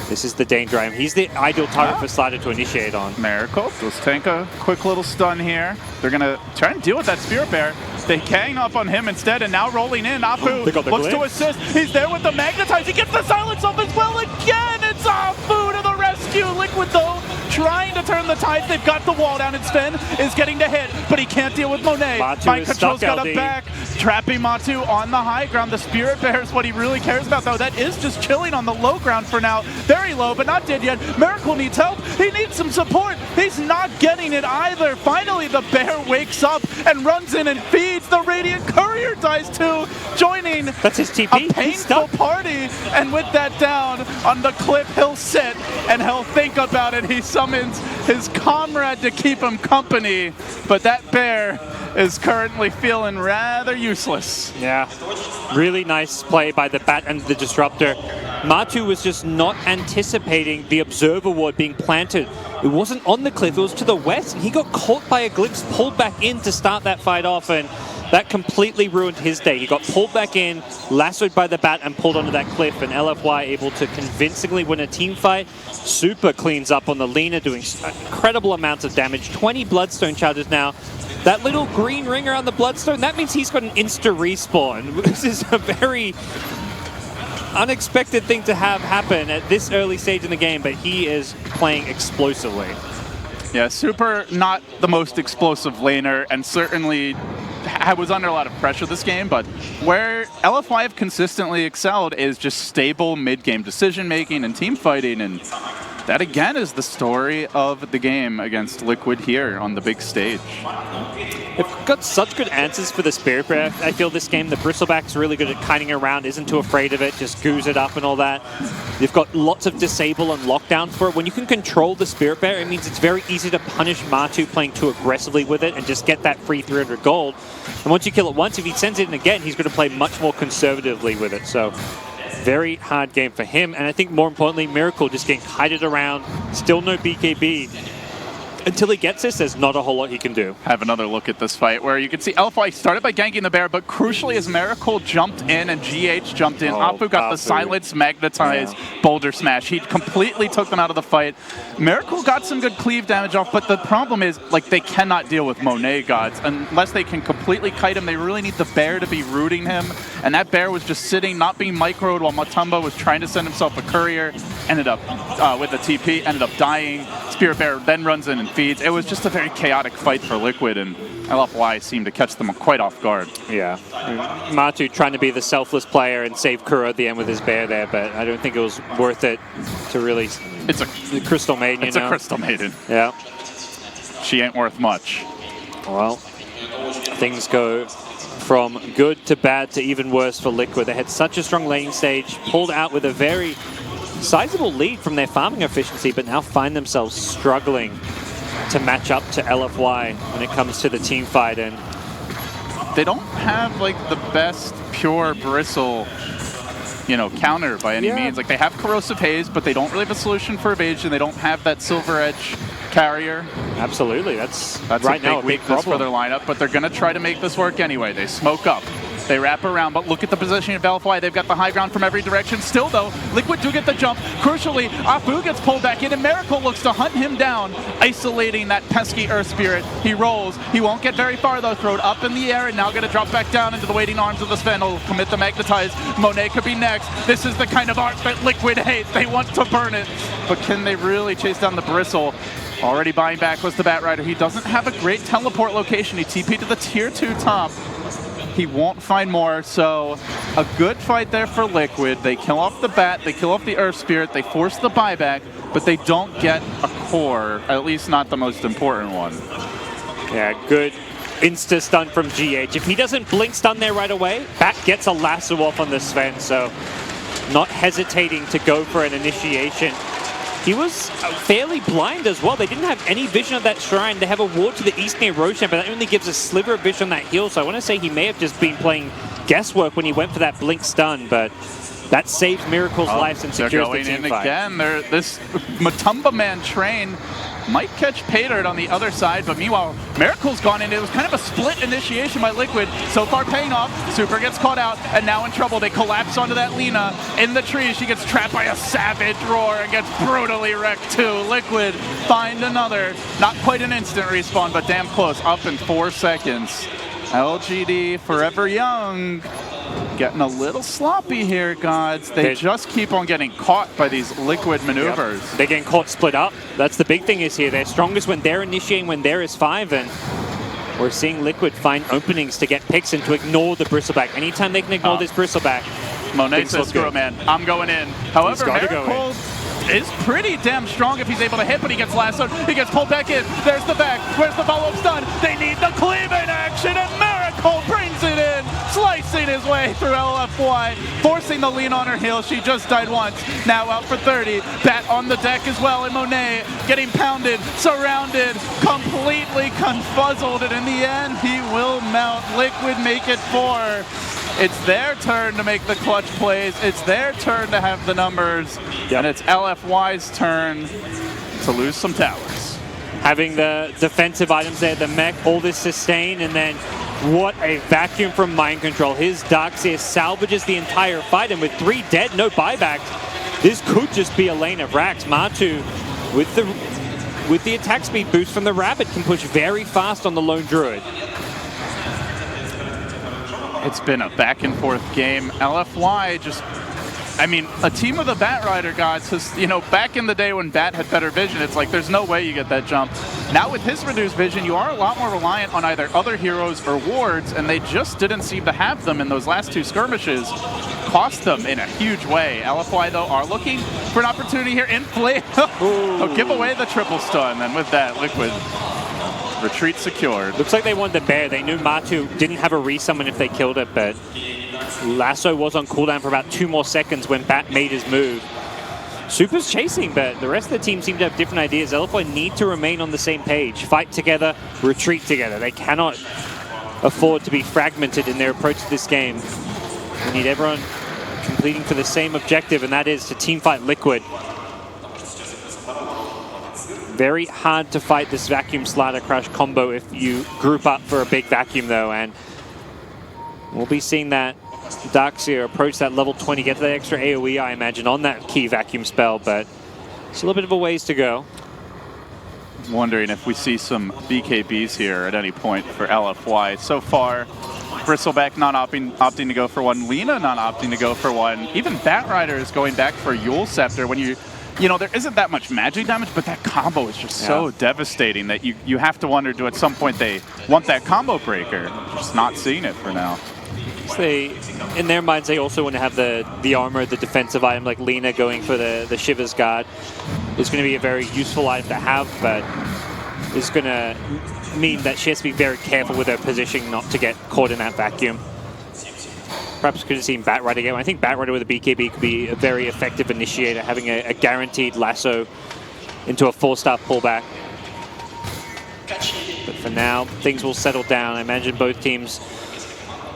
This is the danger item. He's the ideal target for Slider to initiate on. Miracle. Let's take a quick little stun here. They're going to try and deal with that Spirit Bear. They gang up on him instead, and now rolling in. Afu looks to assist. He's there with the Magnetize. He gets the silence off as well again. It's Afu to the rescue. Liquid, though, trying to turn the tide. They've got the wall down, and Sven is getting to hit, but he can't deal with Monet. Mind Control's got him back, trapping Matu on the high ground. The Spirit Bear is what he really cares about, though. That is just chilling on the low ground for now. Very low, but not dead yet. Miracle needs help. He needs some support. He's not getting it either. Finally, the Bear wakes up and runs in and feeds. The Radiant Courier dies too, joining That's his TP. a painful party. And with that down on the cliff, he'll sit and he'll think about it. He summons his comrade to keep him company, but that Bear is currently feeling rather useless. Yeah, really nice play by the Bat and the Disruptor. Matu was just not anticipating the Observer Ward being planted. It wasn't on the cliff, it was to the west, and he got caught by a glimpse, pulled back in to start that fight off, and that completely ruined his day. He got pulled back in, lassoed by the Bat, and pulled onto that cliff, and LFY able to convincingly win a team fight. Super cleans up on the Lina, doing incredible amounts of damage. 20 Bloodstone charges now. That little green ring around the Bloodstone, that means he's got an insta respawn. This is a very unexpected thing to have happen at this early stage in the game, but he is playing explosively. Yeah, Super not the most explosive laner, and certainly was under a lot of pressure this game, but where LFY have consistently excelled is just stable mid-game decision-making and team fighting, and that again is the story of the game against Liquid here on the big stage. They've got such good answers for the Spirit Bear. I feel this game, the Bristleback's really good at kiting around, isn't too afraid of it, just goos it up and all that. They've got lots of disable and lockdown for it. When you can control the Spirit Bear, it means it's very easy to punish Matu playing too aggressively with it and just get that free 300 gold. And once you kill it once, if he sends it in again, he's going to play much more conservatively with it. So very hard game for him. And I think more importantly, Miracle just getting kited around, still no BKB. Until he gets this, there's not a whole lot he can do. Have another look at this fight where you can see LFY started by ganking the Bear, but crucially as Miracle jumped in and GH jumped in, Afu got the silence, magnetize, boulder smash. He completely took them out of the fight. Miracle got some good cleave damage off, but the problem is, like, they cannot deal with Monet gods. Unless they can completely kite him, they really need the Bear to be rooting him. And that Bear was just sitting, not being microed while Matumba was trying to send himself a courier. Ended up with a TP, ended up dying. Spirit Bear then runs in and feeds. It was just a very chaotic fight for Liquid, and LFY seemed to catch them quite off guard. Yeah. Matu trying to be the selfless player and save Kuro at the end with his bear there, but I don't think it was worth it to really... It's a Crystal Maiden, It's a Crystal Maiden. Yeah. She ain't worth much. Well, things go from good to bad to even worse for Liquid. They had such a strong lane stage, pulled out with a very sizable lead from their farming efficiency, but now find themselves struggling to match up to LFY when it comes to the team fight. And they don't have like the best pure Bristle, you know, counter by any means. Like they have Corrosive Haze, but they don't really have a solution for evasion. They don't have that Silver Edge carrier. Absolutely, that's right now a big weakness for their lineup, but they're going to try to make this work anyway. They smoke up. They wrap around, but look at the position of LFY. They've got the high ground from every direction. Still, though, Liquid do get the jump. Crucially, Afu gets pulled back in, and Miracle looks to hunt him down, isolating that pesky Earth Spirit. He rolls. He won't get very far, though. Thrown up in the air, and now going to drop back down into the waiting arms of the Sven. He'll commit the Magnetize. Monet could be next. This is the kind of art that Liquid hate. They want to burn it. But can they really chase down the Bristle? Already buying back was the Batrider. He doesn't have a great teleport location. He TP'd to the tier 2 top. He won't find more, so a good fight there for Liquid. They kill off the Bat, they kill off the Earth Spirit, they force the buyback, but they don't get a core, at least not the most important one. Yeah, good insta-stun from GH. If he doesn't blink stun there right away, Bat gets a lasso off on the Sven, so not hesitating to go for an initiation. He was fairly blind as well. They didn't have any vision of that shrine. They have a ward to the east near Roshan, but that only gives a sliver of vision on that heal. So I want to say he may have just been playing guesswork when he went for that blink stun, but that saves Miracle's life and secures the team fight. Again. This Matumba Man train might catch Paydirt on the other side, but meanwhile, Miracle's gone in. It was kind of a split initiation by Liquid. So far paying off. Super gets caught out, and now in trouble. They collapse onto that Lina in the tree. She gets trapped by a savage roar and gets brutally wrecked too. Liquid find another. Not quite an instant respawn, but damn close. Up in 4 seconds. LGD forever young. Getting a little sloppy here, gods. They just keep on getting caught by these Liquid maneuvers. Yep. They're getting caught split up. That's the big thing is here. They're strongest when they're initiating, when there is 5, and we're seeing Liquid find openings to get picks and to ignore the Bristleback. Anytime they can ignore this Bristleback, Monet says, screw it, man. I'm going in. However, Miracle is pretty damn strong if he's able to hit, but he gets lassoed. He gets pulled back in. There's the back. Where's the follow-up stun? They need the cleave in action, and Miracle brings it in, slicing his way through LFY, forcing the lean on her heel. She just died once. Now out for 30. Bat on the deck as well, and Monet getting pounded, surrounded, completely confuzzled, and in the end, he will mount. Liquid make it 4. It's their turn to make the clutch plays. It's their turn to have the numbers. And it's LFY's turn to lose some towers. Having the defensive items there, the mech, all this sustain, and then what a vacuum from Mind Control. His Darkseer salvages the entire fight, and with 3 dead, no buyback, this could just be a lane of racks. Matu, with the attack speed boost from the Rabbit, can push very fast on the Lone Druid. It's been a back and forth game. LFY just, I mean, a team of the Batrider gods has, you know, back in the day when Bat had better vision, it's like there's no way you get that jump. Now with his reduced vision, you are a lot more reliant on either other heroes or wards, and they just didn't seem to have them in those last 2 skirmishes. Cost them in a huge way. LFY, though, are looking for an opportunity here in play. They'll give away the triple stun, and with that, Liquid retreat secured. Looks like they wanted the bear. They knew Matu didn't have a resummon if they killed it, but Lasso was on cooldown for about 2 more seconds when Bat made his move. Super's chasing, but the rest of the team seem to have different ideas. LFY need to remain on the same page. Fight together, retreat together. They cannot afford to be fragmented in their approach to this game. We need everyone completing for the same objective, and that is to teamfight Liquid. Very hard to fight this Vacuum Slider Crush combo if you group up for a big vacuum, though, and we'll be seeing that Darkseer approach that level 20, get that extra AoE, I imagine, on that key vacuum spell, but it's a little bit of a ways to go. Wondering if we see some BKBs here at any point for LFY. So far, Bristleback not opting to go for one, Lina not opting to go for one. Even Batrider is going back for Yule Scepter. When you you know, there isn't that much magic damage, but that combo is just so devastating that you have to wonder, do at some point they want that combo breaker? Just not seeing it for now. So in their minds, they also want to have the armor, the defensive item, like Lina going for the Shiver's Guard. It's going to be a very useful item to have, but it's going to mean that she has to be very careful with her positioning not to get caught in that vacuum. Perhaps could have seen Batrider again. I think Batrider with a BKB could be a very effective initiator, having a guaranteed lasso into a 4-star pullback. But for now, things will settle down. I imagine both teams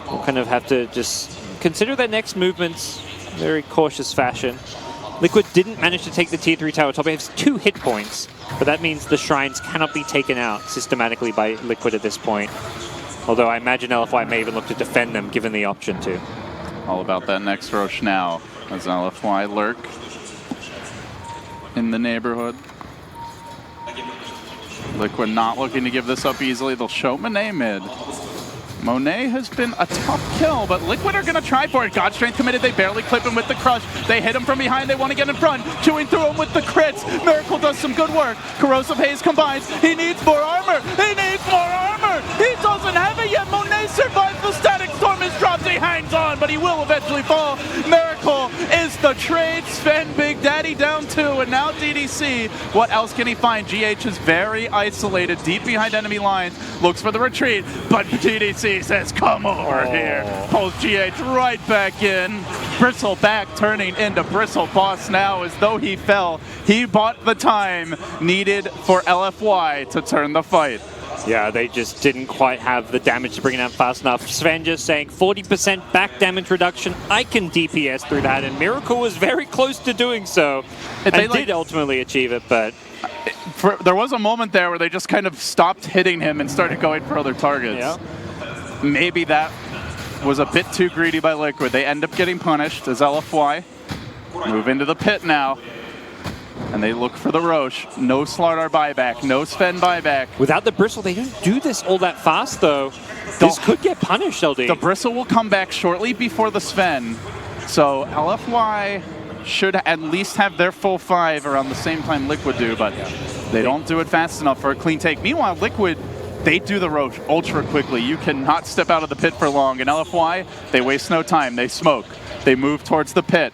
will kind of have to just consider their next movements in a very cautious fashion. Liquid didn't manage to take the tier 3 tower top. It has 2 hit points, but that means the shrines cannot be taken out systematically by Liquid at this point. Although I imagine LFY may even look to defend them given the option to. All about that next Roche now as LFY lurk in the neighborhood. Liquid not looking to give this up easily. They'll show Monet mid. Monet has been a tough kill, but Liquid are going to try for it. God Strength committed. They barely clip him with the crush. They hit him from behind. They want to get in front. Chewing through him with the crits. Miracle does some good work. Corrosive Haze combines. He needs more armor. He needs more armor. He doesn't have it yet. Monet survives. The Static Storm is dropped. He hangs on, but he will eventually fall. Miracle is the trade. Sven Big Daddy down 2, and now DDC. What else can he find? GH is very isolated, deep behind enemy lines. Looks for the retreat, but DDC says, come over here. Pulls GH right back in. Bristleback turning into Bristle Boss now as though he fell. He bought the time needed for LFY to turn the fight. Yeah, they just didn't quite have the damage to bring it down fast enough. Sven just saying 40% back damage reduction. I can DPS through that, and Miracle was very close to doing so. And did ultimately achieve it, but... There was a moment there where they just kind of stopped hitting him and started going for other targets. Yeah. Maybe that was a bit too greedy by Liquid. They end up getting punished as LFY move into the pit now. And they look for the Roche. No Slardar buyback, no Sven buyback. Without the Bristle, they don't do this all that fast, though. This could get punished, LD. The Bristle will come back shortly before the Sven. So LFY should at least have their full 5 around the same time Liquid do, but they don't do it fast enough for a clean take. Meanwhile, Liquid, they do the Roche ultra quickly. You cannot step out of the pit for long. And LFY, they waste no time. They smoke. They move towards the pit.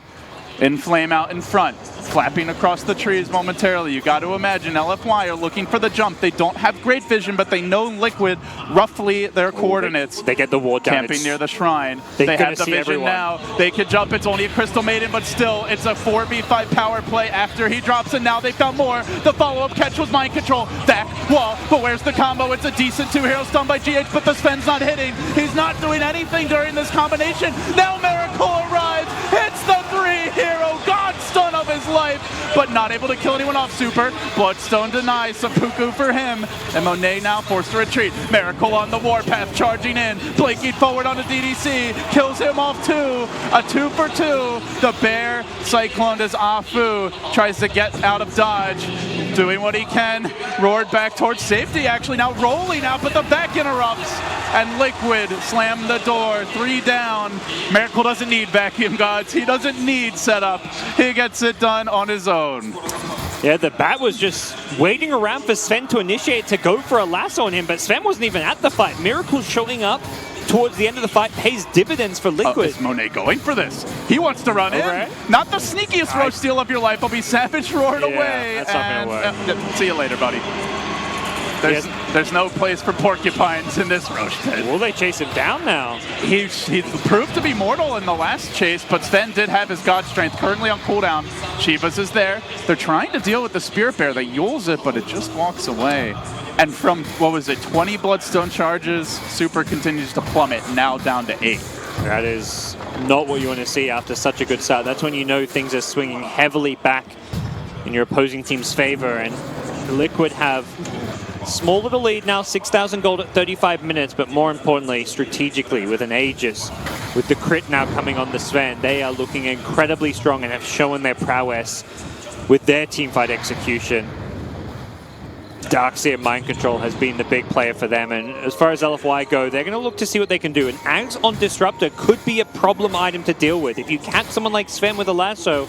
Inflame out in front, flapping across the trees momentarily. You got to imagine LFY are looking for the jump. They don't have great vision, but they know Liquid roughly their coordinates. They get the ward down. Camping near the shrine. They have the vision now. They can jump. It's only a Crystal Maiden, but still, it's a 4v5 power play after he drops, and now they found more. The follow-up catch was Mind Control. Back wall, but where's the combo? It's a decent 2-hero stun by GH, but the Sven's not hitting. He's not doing anything during this combination. Now Miracle arrives. Hits the 3-hero God stun of his life, but not able to kill anyone off super. Bloodstone denies, seppuku for him, and Monet now forced to retreat. Miracle on the warpath, charging in, blinking forward on the DDC, kills him off 2, a 2 for 2. The bear cyclone as Afu tries to get out of dodge, doing what he can, roared back towards safety, actually now rolling out, but the back interrupts, and Liquid slam the door, 3 down. Miracle doesn't need vacuum gods, he doesn't need setup. He gets it done on his own. Yeah, the bat was just waiting around for Sven to initiate to go for a lasso on him, but Sven wasn't even at the fight. Miracle showing up towards the end of the fight pays dividends for Liquid. Is Monet going for this? He wants to run in. Not the sneakiest Roche steal of your life. I'll be savage roared away. That's not going to work. See you later, buddy. There's no place for porcupines in this Roche pit. Will they chase him down now? He proved to be mortal in the last chase, but Sven did have his God Strength currently on cooldown. Chivas is there. They're trying to deal with the Spirit Bear. They yules it, but it just walks away. And from, 20 Bloodstone charges, Super continues to plummet, now down to 8. That is not what you want to see after such a good start. That's when you know things are swinging heavily back in your opposing team's favor, and Liquid have small little lead now, 6,000 gold at 35 minutes, but more importantly, strategically, with an Aegis, with the crit now coming on the Sven, they are looking incredibly strong and have shown their prowess with their teamfight execution. Darkseer Mind Control has been the big player for them, and as far as LFY go, they're going to look to see what they can do. And Ags on Disruptor could be a problem item to deal with. If you catch someone like Sven with a lasso,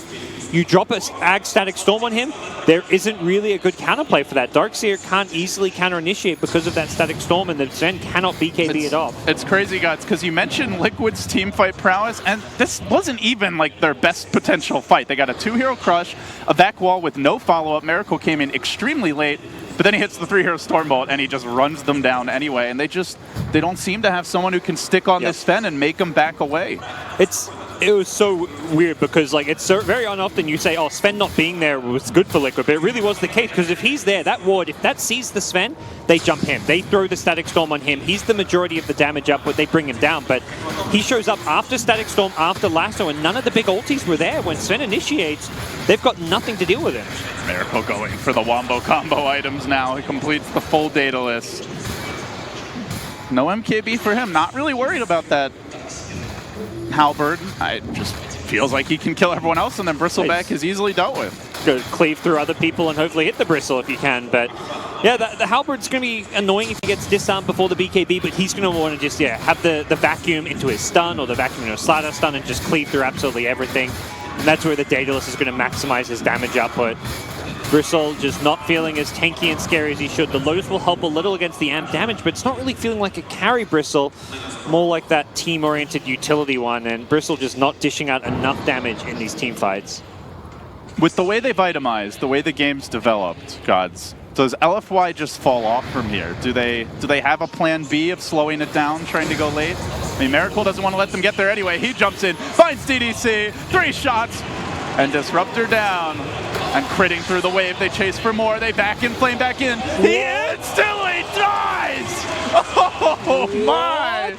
You drop a Ag Static Storm on him, there isn't really a good counterplay for that. Darkseer can't easily counter-initiate because of that Static Storm, and the Sven cannot BKB it off. It's crazy, guys, because you mentioned Liquid's team fight prowess, and this wasn't even like their best potential fight. They got a 2-hero crush, a back wall with no follow-up. Miracle came in extremely late, but then he hits the 3-hero Stormbolt, and he just runs them down anyway. And they don't seem to have someone who can stick on this Sven and make them back away. It was so weird because like it's so very often you say, oh, Sven not being there was good for Liquid, but it really was the case because if he's there, that ward, if that sees the Sven, they jump him. They throw the Static Storm on him. He's the majority of the damage up, but they bring him down. But he shows up after Static Storm, after Lasso, and none of the big ultis were there. When Sven initiates, they've got nothing to deal with him. Miracle going for the Wombo combo items now. He completes the full data list. No MKB for him. Not really worried about that. Halberd, it just feels like he can kill everyone else, and then Bristleback is easily dealt with. Go cleave through other people and hopefully hit the Bristle if you can. But yeah, the Halberd's going to be annoying if he gets disarmed before the BKB, but he's going to want to just have the vacuum into his stun or the vacuum into a slider stun and just cleave through absolutely everything. And that's where the Daedalus is going to maximize his damage output. Bristle just not feeling as tanky and scary as he should. The Lotus will help a little against the amp damage, but it's not really feeling like a carry Bristle, more like that team-oriented utility one, and Bristle just not dishing out enough damage in these team fights. With the way they've itemized, the way the game's developed, Gods, does LFY just fall off from here? Do they have a plan B of slowing it down, trying to go late? I mean, Miracle doesn't want to let them get there anyway. He jumps in, finds DDC, 3 shots, and Disruptor down. And critting through the wave, they chase for more. They back in, flame back in. He instantly dies! Oh my!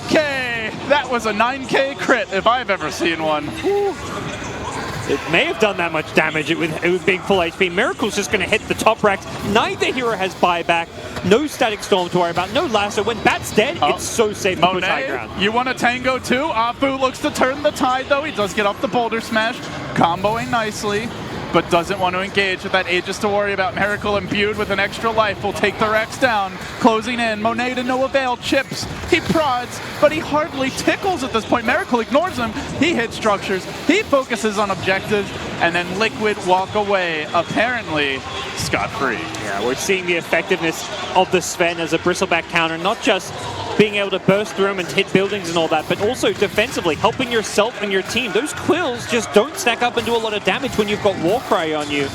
Okay, that was a 9K crit if I've ever seen one. Whew. It may have done that much damage with being full HP. Miracle's just going to hit the top racks. Neither hero has buyback. No Static Storm to worry about. No Lasso. When Bat's dead, it's so safe to push high ground. You want a tango too? Afu looks to turn the tide though. He does get off the boulder smash. Comboing nicely, but doesn't want to engage with that Aegis to worry about. Miracle imbued with an extra life will take the Rex down. Closing in. Monet to no avail. Chips. He prods, but he hardly tickles at this point. Miracle ignores him. He hits structures. He focuses on objectives, and then Liquid walk away, apparently scot-free. Yeah, we're seeing the effectiveness of the Sven as a Bristleback counter, not just being able to burst through them and hit buildings and all that, but also defensively, helping yourself and your team. Those quills just don't stack up and do a lot of damage when you've got Warcry on you.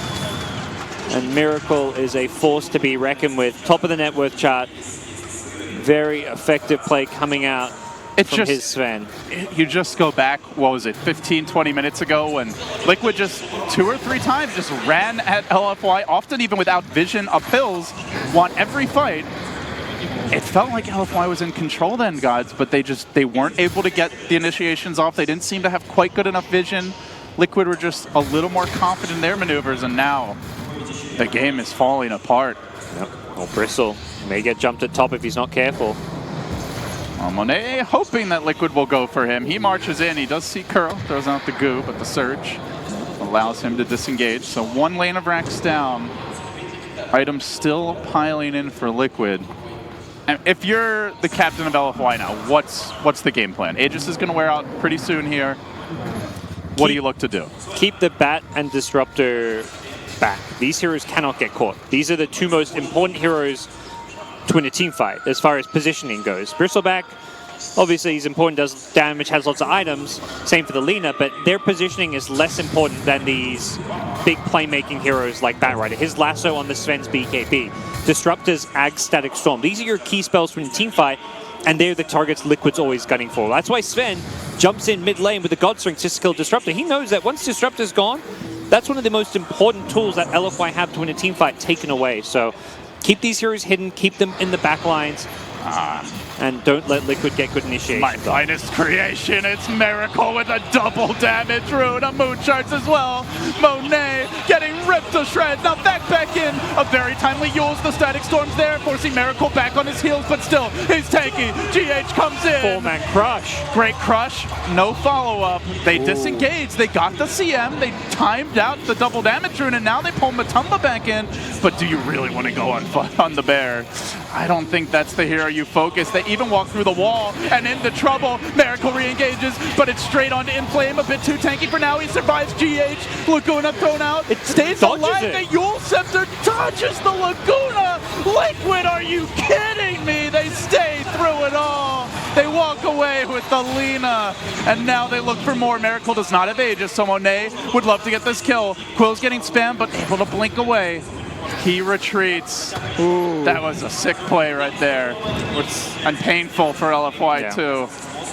And Miracle is a force to be reckoned with. Top of the net worth chart. Very effective play coming out from his Sven. You just go back, what was it, 15, 20 minutes ago when Liquid just 2 or 3 times just ran at LFY, often even without vision of pills, won every fight. It felt like LFY was in control then, Gods, but they weren't able to get the initiations off. They didn't seem to have quite good enough vision. Liquid were just a little more confident in their maneuvers, and now the game is falling apart. Yep. Well, Bristle may get jumped at top if he's not careful. Well, Monet hoping that Liquid will go for him. He marches in. He does see Curl, throws out the goo, but the surge allows him to disengage. So 1 lane of racks down. Items still piling in for Liquid. And if you're the captain of LFY now, what's the game plan? Aegis is going to wear out pretty soon here. What do you look to do? Keep the Bat and Disruptor back. These heroes cannot get caught. These are the 2 most important heroes to win a team fight as far as positioning goes. Bristleback, obviously he's important, does damage, has lots of items. Same for the Lina, but their positioning is less important than these big playmaking heroes like Batrider. His Lasso on the Sven's BKB. Disruptor's Ag Static Storm. These are your key spells from the team fight, and they're the targets Liquid's always gunning for. That's why Sven jumps in mid lane with the God Strings just to kill Disruptor. He knows that once Disruptor's gone, that's one of the most important tools that LFY have to win a team fight taken away. So keep these heroes hidden, keep them in the back lines, and don't let Liquid get good initiation. My finest creation, it's Miracle with a double damage rune, a moon charge as well. Monet getting ripped to shreds, now back in. A very timely Yule's, the Static Storm's there, forcing Miracle back on his heels, but still, he's tanky. GH comes in. 4-man crush. Great crush, no follow-up. They disengaged, they got the CM, they timed out the double damage rune, and now they pull Matumba back in. But do you really want to go on the bear? I don't think that's the hero you focus. They even walk through the wall and into trouble. Miracle re-engages, but it's straight onto Inflame. A bit too tanky for now. He survives GH. Laguna thrown out. It stays alive. The Yule Scepter dodges the Laguna. Liquid, are you kidding me? They stay through it all. They walk away with the Lina. And now they look for more. Miracle does not have Aegis, so Monet would love to get this kill. Quill's getting spammed, but able to blink away. He retreats. Ooh. That was a sick play right there. And painful for LFY too.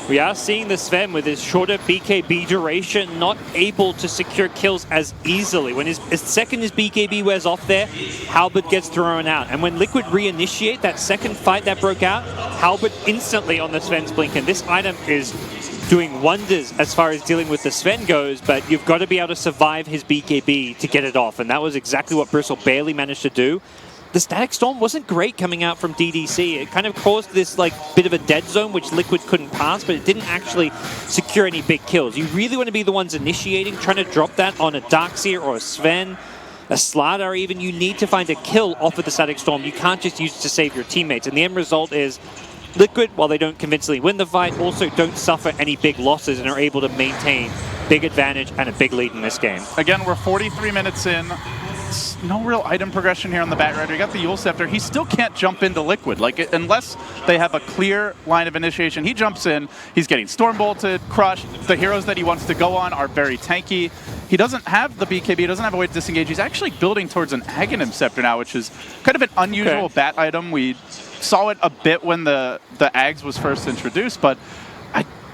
We are seeing the Sven with his shorter BKB duration not able to secure kills as easily. When his second his BKB wears off there, Halberd gets thrown out. And when Liquid reinitiate that second fight that broke out, Halberd instantly on the Sven's blink. And this item is doing wonders as far as dealing with the Sven goes, but you've got to be able to survive his BKB to get it off. And that was exactly what Bristle barely managed to do. The Static Storm wasn't great coming out from DDC. It kind of caused this like bit of a dead zone, which Liquid couldn't pass, but it didn't actually secure any big kills. You really want to be the ones initiating, trying to drop that on a Darkseer or a Sven, a Slardar even. You need to find a kill off of the Static Storm. You can't just use it to save your teammates. And the end result is Liquid, while they don't convincingly win the fight, also don't suffer any big losses and are able to maintain big advantage and a big lead in this game. Again, we're 43 minutes in. No real item progression here on the Batrider. You got the Yule Scepter. He still can't jump into Liquid. Like, unless they have a clear line of initiation, he jumps in. He's getting Storm Bolted, crushed. The heroes that he wants to go on are very tanky. He doesn't have the BKB. He doesn't have a way to disengage. He's actually building towards an Aghanim Scepter now, which is kind of an unusual bat item. We saw it a bit when the Ags was first introduced, but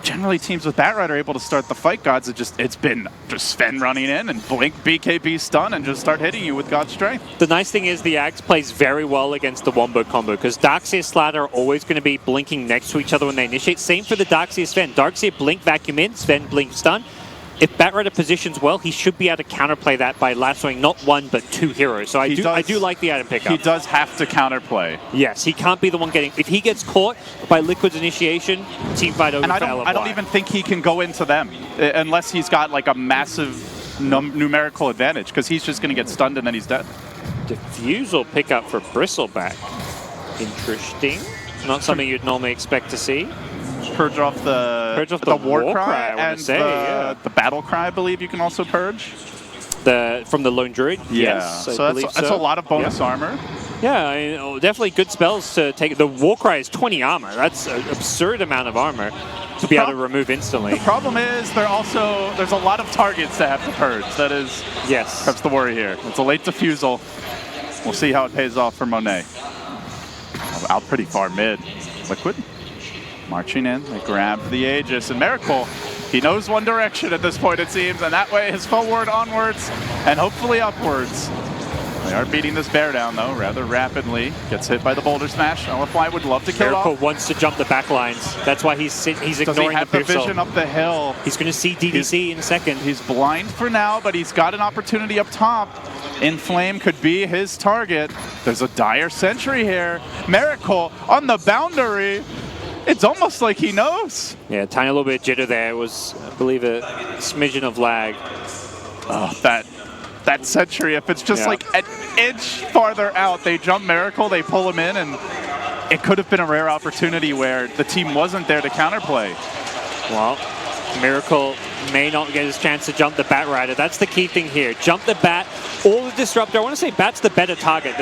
generally teams with Batrider are able to start the fight gods. It's been just Sven running in and blink BKB stun and just start hitting you with God's Strength. The nice thing is the Axe plays very well against the Wombo combo because Darkseer Slardar are always going to be blinking next to each other when they initiate. Same for the Darkseer Sven. Darkseer blink vacuum in, Sven blink stun. If Batrider positions well, he should be able to counterplay that by lassoing not one but two heroes. So I do like the item pickup. He does have to counterplay. Yes, he can't be the one getting. If he gets caught by Liquid's initiation, team fight over. And I don't even think he can go into them unless he's got like a massive numerical advantage, because he's just going to get stunned and then he's dead. Diffusal pickup for Bristleback. Interesting. Not something you'd normally expect to see. Purge off the war cry and the battle cry, I believe you can also purge. From the Lone Druid? Yeah. Yes, so that's a lot of bonus armor. Yeah, I mean, definitely good spells to take. The war cry is 20 armor. That's an absurd amount of armor to be able to remove instantly. The problem is there's a lot of targets to have to purge. That's the worry here. It's a late diffusal. We'll see how it pays off for Monet. Out pretty far mid. Liquid marching in, they grab the Aegis, and Miracle, he knows one direction at this point it seems, and that way is forward, onwards, and hopefully upwards. They are beating this bear down though, rather rapidly. Gets hit by the Boulder Smash. LFY would love to kill Miracle off. wants to jump the back lines. That's why he's ignoring the Does he have the vision up the hill? He's going to see DDC in a second. He's blind for now, but he's got an opportunity up top. Inflame could be his target. There's a dire sentry here. Miracle on the boundary. It's almost like he knows. Yeah, tiny little bit of jitter there. It was, I believe, a smidgen of lag. Oh, that sentry, if it's just like an inch farther out, they jump Miracle, they pull him in, and it could have been a rare opportunity where the team wasn't there to counterplay. Well, Miracle may not get his chance to jump the Batrider. That's the key thing here. Jump the Bat or the Disruptor. I want to say Bat's the better target.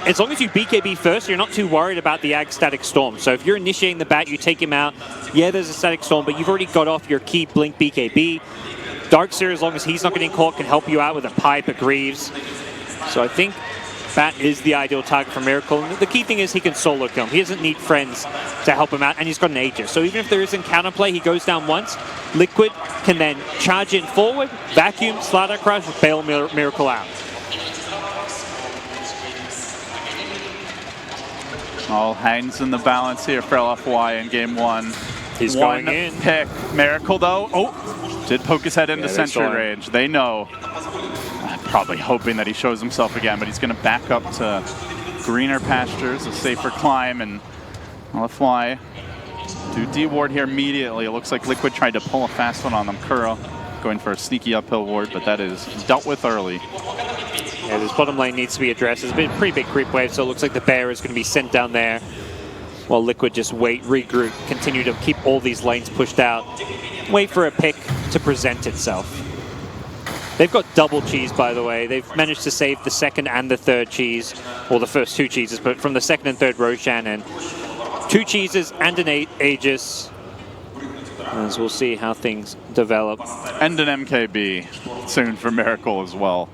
As long as you BKB first, you're not too worried about the Ag Static Storm. So if you're initiating the Bat, you take him out. Yeah, there's a Static Storm, but you've already got off your key Blink BKB. Darkseer, as long as he's not getting caught, can help you out with a Pipe, a Greaves. So I think Bat is the ideal target for Miracle. And the key thing is he can solo kill him. He doesn't need friends to help him out, and he's got an Aegis. So even if there isn't counterplay, he goes down once. Liquid can then charge in forward, vacuum, Slardar Crush, bail Miracle out. All hangs in the balance here for LFY in game one. He's going in. Pick. Miracle though. Oh, did poke his head into sentry range. They know. Probably hoping that he shows himself again, but he's going to back up to greener pastures, a safer climb, and LFY do D-ward here immediately. It looks like Liquid tried to pull a fast one on them. Kuro going for a sneaky uphill ward, but that is dealt with early. Yeah, this bottom lane needs to be addressed. There's been a pretty big creep wave, so it looks like the bear is going to be sent down there while Liquid just wait, regroup, continue to keep all these lanes pushed out, wait for a pick to present itself. They've got double cheese, by the way. They've managed to save the second and the third cheese, or the first 2 cheeses, but from the second and third Roshan, and 2 cheeses and an Aegis. As we'll see how things develop. And an MKB soon for Miracle as well.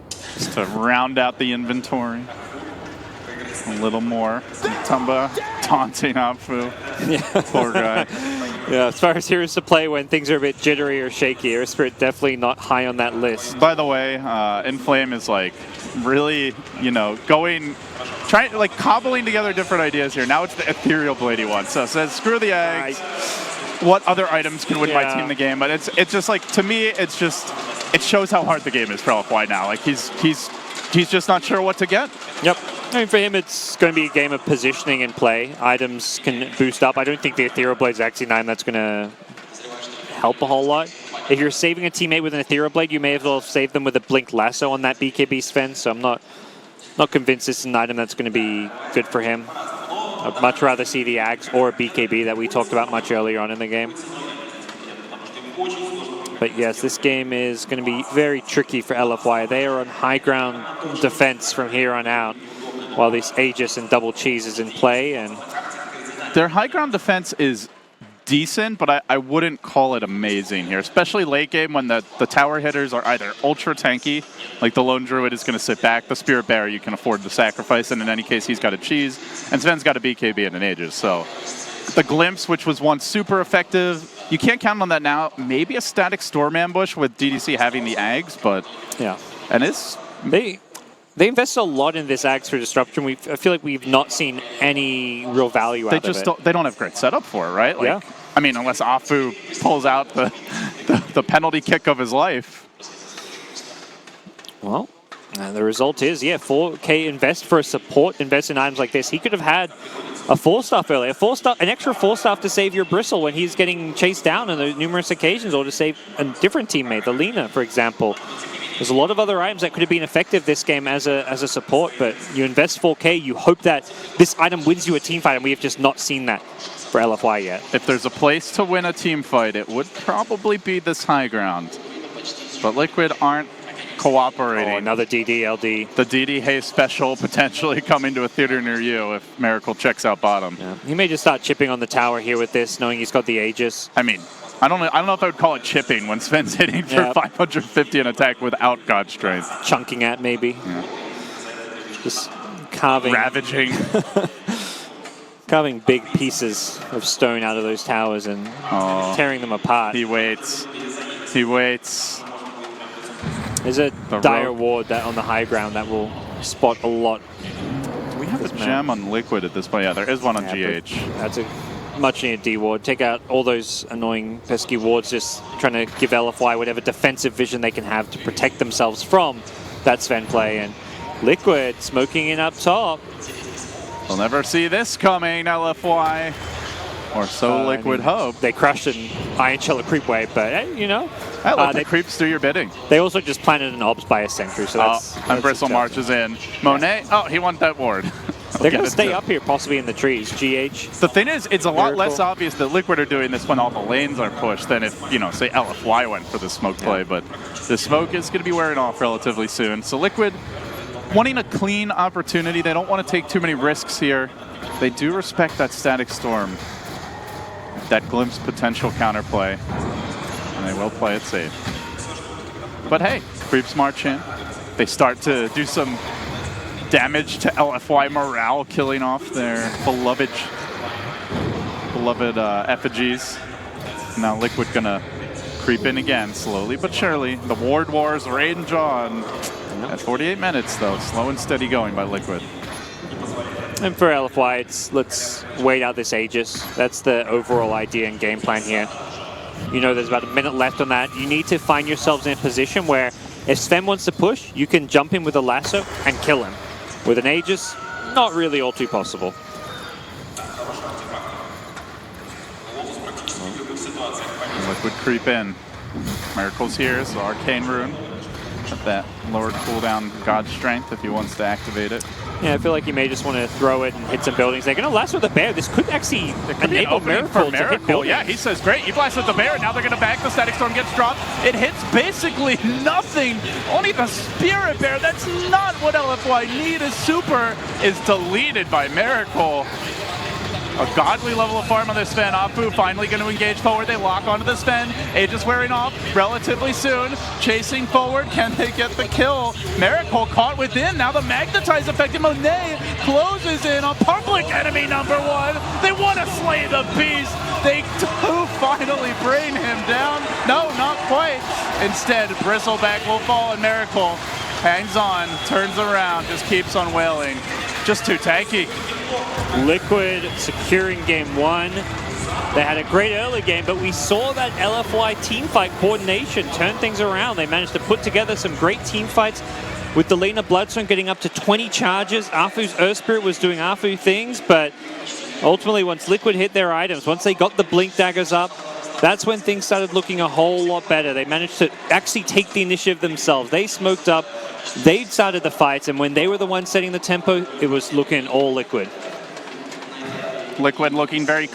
Just to round out the inventory. A little more. Tumba taunting Afu. Yeah. Poor guy. Yeah, as far as heroes to play when things are a bit jittery or shaky, Aerospirit definitely not high on that list. By the way, Inflame is like really, you know, trying like cobbling together different ideas here. Now it's the Ethereal Blade he wants. So it says, screw the eggs. What other items can win my team the game? But it's just like, to me, it shows how hard the game is for LFY now. Like he's just not sure what to get. Yep. I mean, for him, it's going to be a game of positioning and play. Items can boost up. I don't think the Ethereal Blade is actually an item that's going to help a whole lot. If you're saving a teammate with an Ethereal Blade, you may as well save them with a Blink Lasso on that BKB Sven. So I'm not convinced this is an item that's going to be good for him. I'd much rather see the Ags or a BKB that we talked about much earlier on in the game. But yes, this game is going to be very tricky for LFY. They are on high ground defense from here on out, while this Aegis and double cheese is in play. And their high ground defense is decent, but I wouldn't call it amazing here, especially late game when the tower hitters are either ultra tanky, like the Lone Druid is going to sit back, the Spirit Bearer you can afford to sacrifice, and in any case he's got a cheese, and Sven's got a BKB and an Aegis. So the Glimpse, which was once super effective, you can't count on that now. Maybe a static Storm Ambush with DDC having the Ags, but yeah, and it's They invested a lot in this Ags for Disruption. I feel like we've not seen any real value out of it. They don't have great setup for it, right? Like, yeah. I mean, unless Afu pulls out the penalty kick of his life. Well, the result is, yeah, 4K invest for a support, invest in items like this. He could have had a 4-staff earlier, an extra 4-staff to save your Bristle when he's getting chased down on those numerous occasions, or to save a different teammate, the Lina, for example. There's a lot of other items that could have been effective this game as a support, but you invest 4K, you hope that this item wins you a team fight, and we have just not seen that for LFY yet. If there's a place to win a team fight, it would probably be this high ground. But Liquid aren't cooperating. Oh, another DD, LD. The DD Haze special potentially coming to a theater near you if Miracle checks out bottom. Yeah. He may just start chipping on the tower here with this, knowing he's got the Aegis. I mean, I don't know if I would call it chipping when Sven's hitting for 550 an attack without God Strength. Chunking at, maybe. Yeah. Just carving. Ravaging. Carving big pieces of stone out of those towers and tearing them apart. He waits. He waits. There's a dire ward that on the high ground that will spot a lot. Do we have a gem on Liquid at this point? Yeah, there is one on GH. That's a much needed D ward. Take out all those annoying pesky wards, just trying to give LFY whatever defensive vision they can have to protect themselves from that Sven play. And Liquid smoking in up top. We'll never see this coming, LFY. Or so Liquid hope. They crushed an Iron Shell creep wave, but hey, you know. They creeps do your bidding. They also just planted an Obs by a Sentry, so that's... and Bristle marches in. Monet, he won that ward. They're going to stay up here, possibly in the trees. GH. The thing is, it's a lot less obvious that Liquid are doing this when all the lanes are pushed than if, say LFY went for the smoke play, but the smoke is going to be wearing off relatively soon. So Liquid wanting a clean opportunity. They don't want to take too many risks here. They do respect that Static Storm, that Glimpse potential counterplay, and they will play it safe. But hey, creeps march in. They start to do some damage to LFY morale, killing off their beloved effigies. Now Liquid gonna creep in again, slowly but surely. The ward wars rage on. At 48 minutes though, slow and steady going by Liquid. And for LFY, let's wait out this Aegis. That's the overall idea and game plan here. You know there's about a minute left on that. You need to find yourselves in a position where if Sven wants to push, you can jump in with a lasso and kill him. With an Aegis, not really all too possible. Liquid creep in. Miracle's here, so Arcane Rune. At that lowered cooldown God Strength if he wants to activate it. Yeah, I feel like he may just want to throw it and hit some buildings. They're going to last with the bear. This could actually enable Miracle to hit buildings. Yeah, he says, great, you blast with the bear. Now they're going to back. The Static Storm gets dropped. It hits basically nothing. Only the Spirit Bear. That's not what LFY need. His super is deleted by Miracle. A godly level of farm on this Sven. Afu finally going to engage forward. They lock onto the Sven. Age is wearing off relatively soon. Chasing forward. Can they get the kill? Miracle caught within. Now the Magnetize effect. Monet closes in on public enemy number 1. They want to slay the beast. They do finally bring him down. No, not quite. Instead, Bristleback will fall and Miracle hangs on, turns around, just keeps on wailing. Just too tanky. Liquid securing game 1. They had a great early game, but we saw that LFY teamfight coordination turn things around. They managed to put together some great team fights with the Lena Bloodstone getting up to 20 charges. Afu's Earth Spirit was doing Afu things, but ultimately once Liquid hit their items, once they got the Blink Daggers up, that's when things started looking a whole lot better. They managed to actually take the initiative themselves. They smoked up, they started the fights, and when they were the ones setting the tempo, it was looking all Liquid. Liquid looking very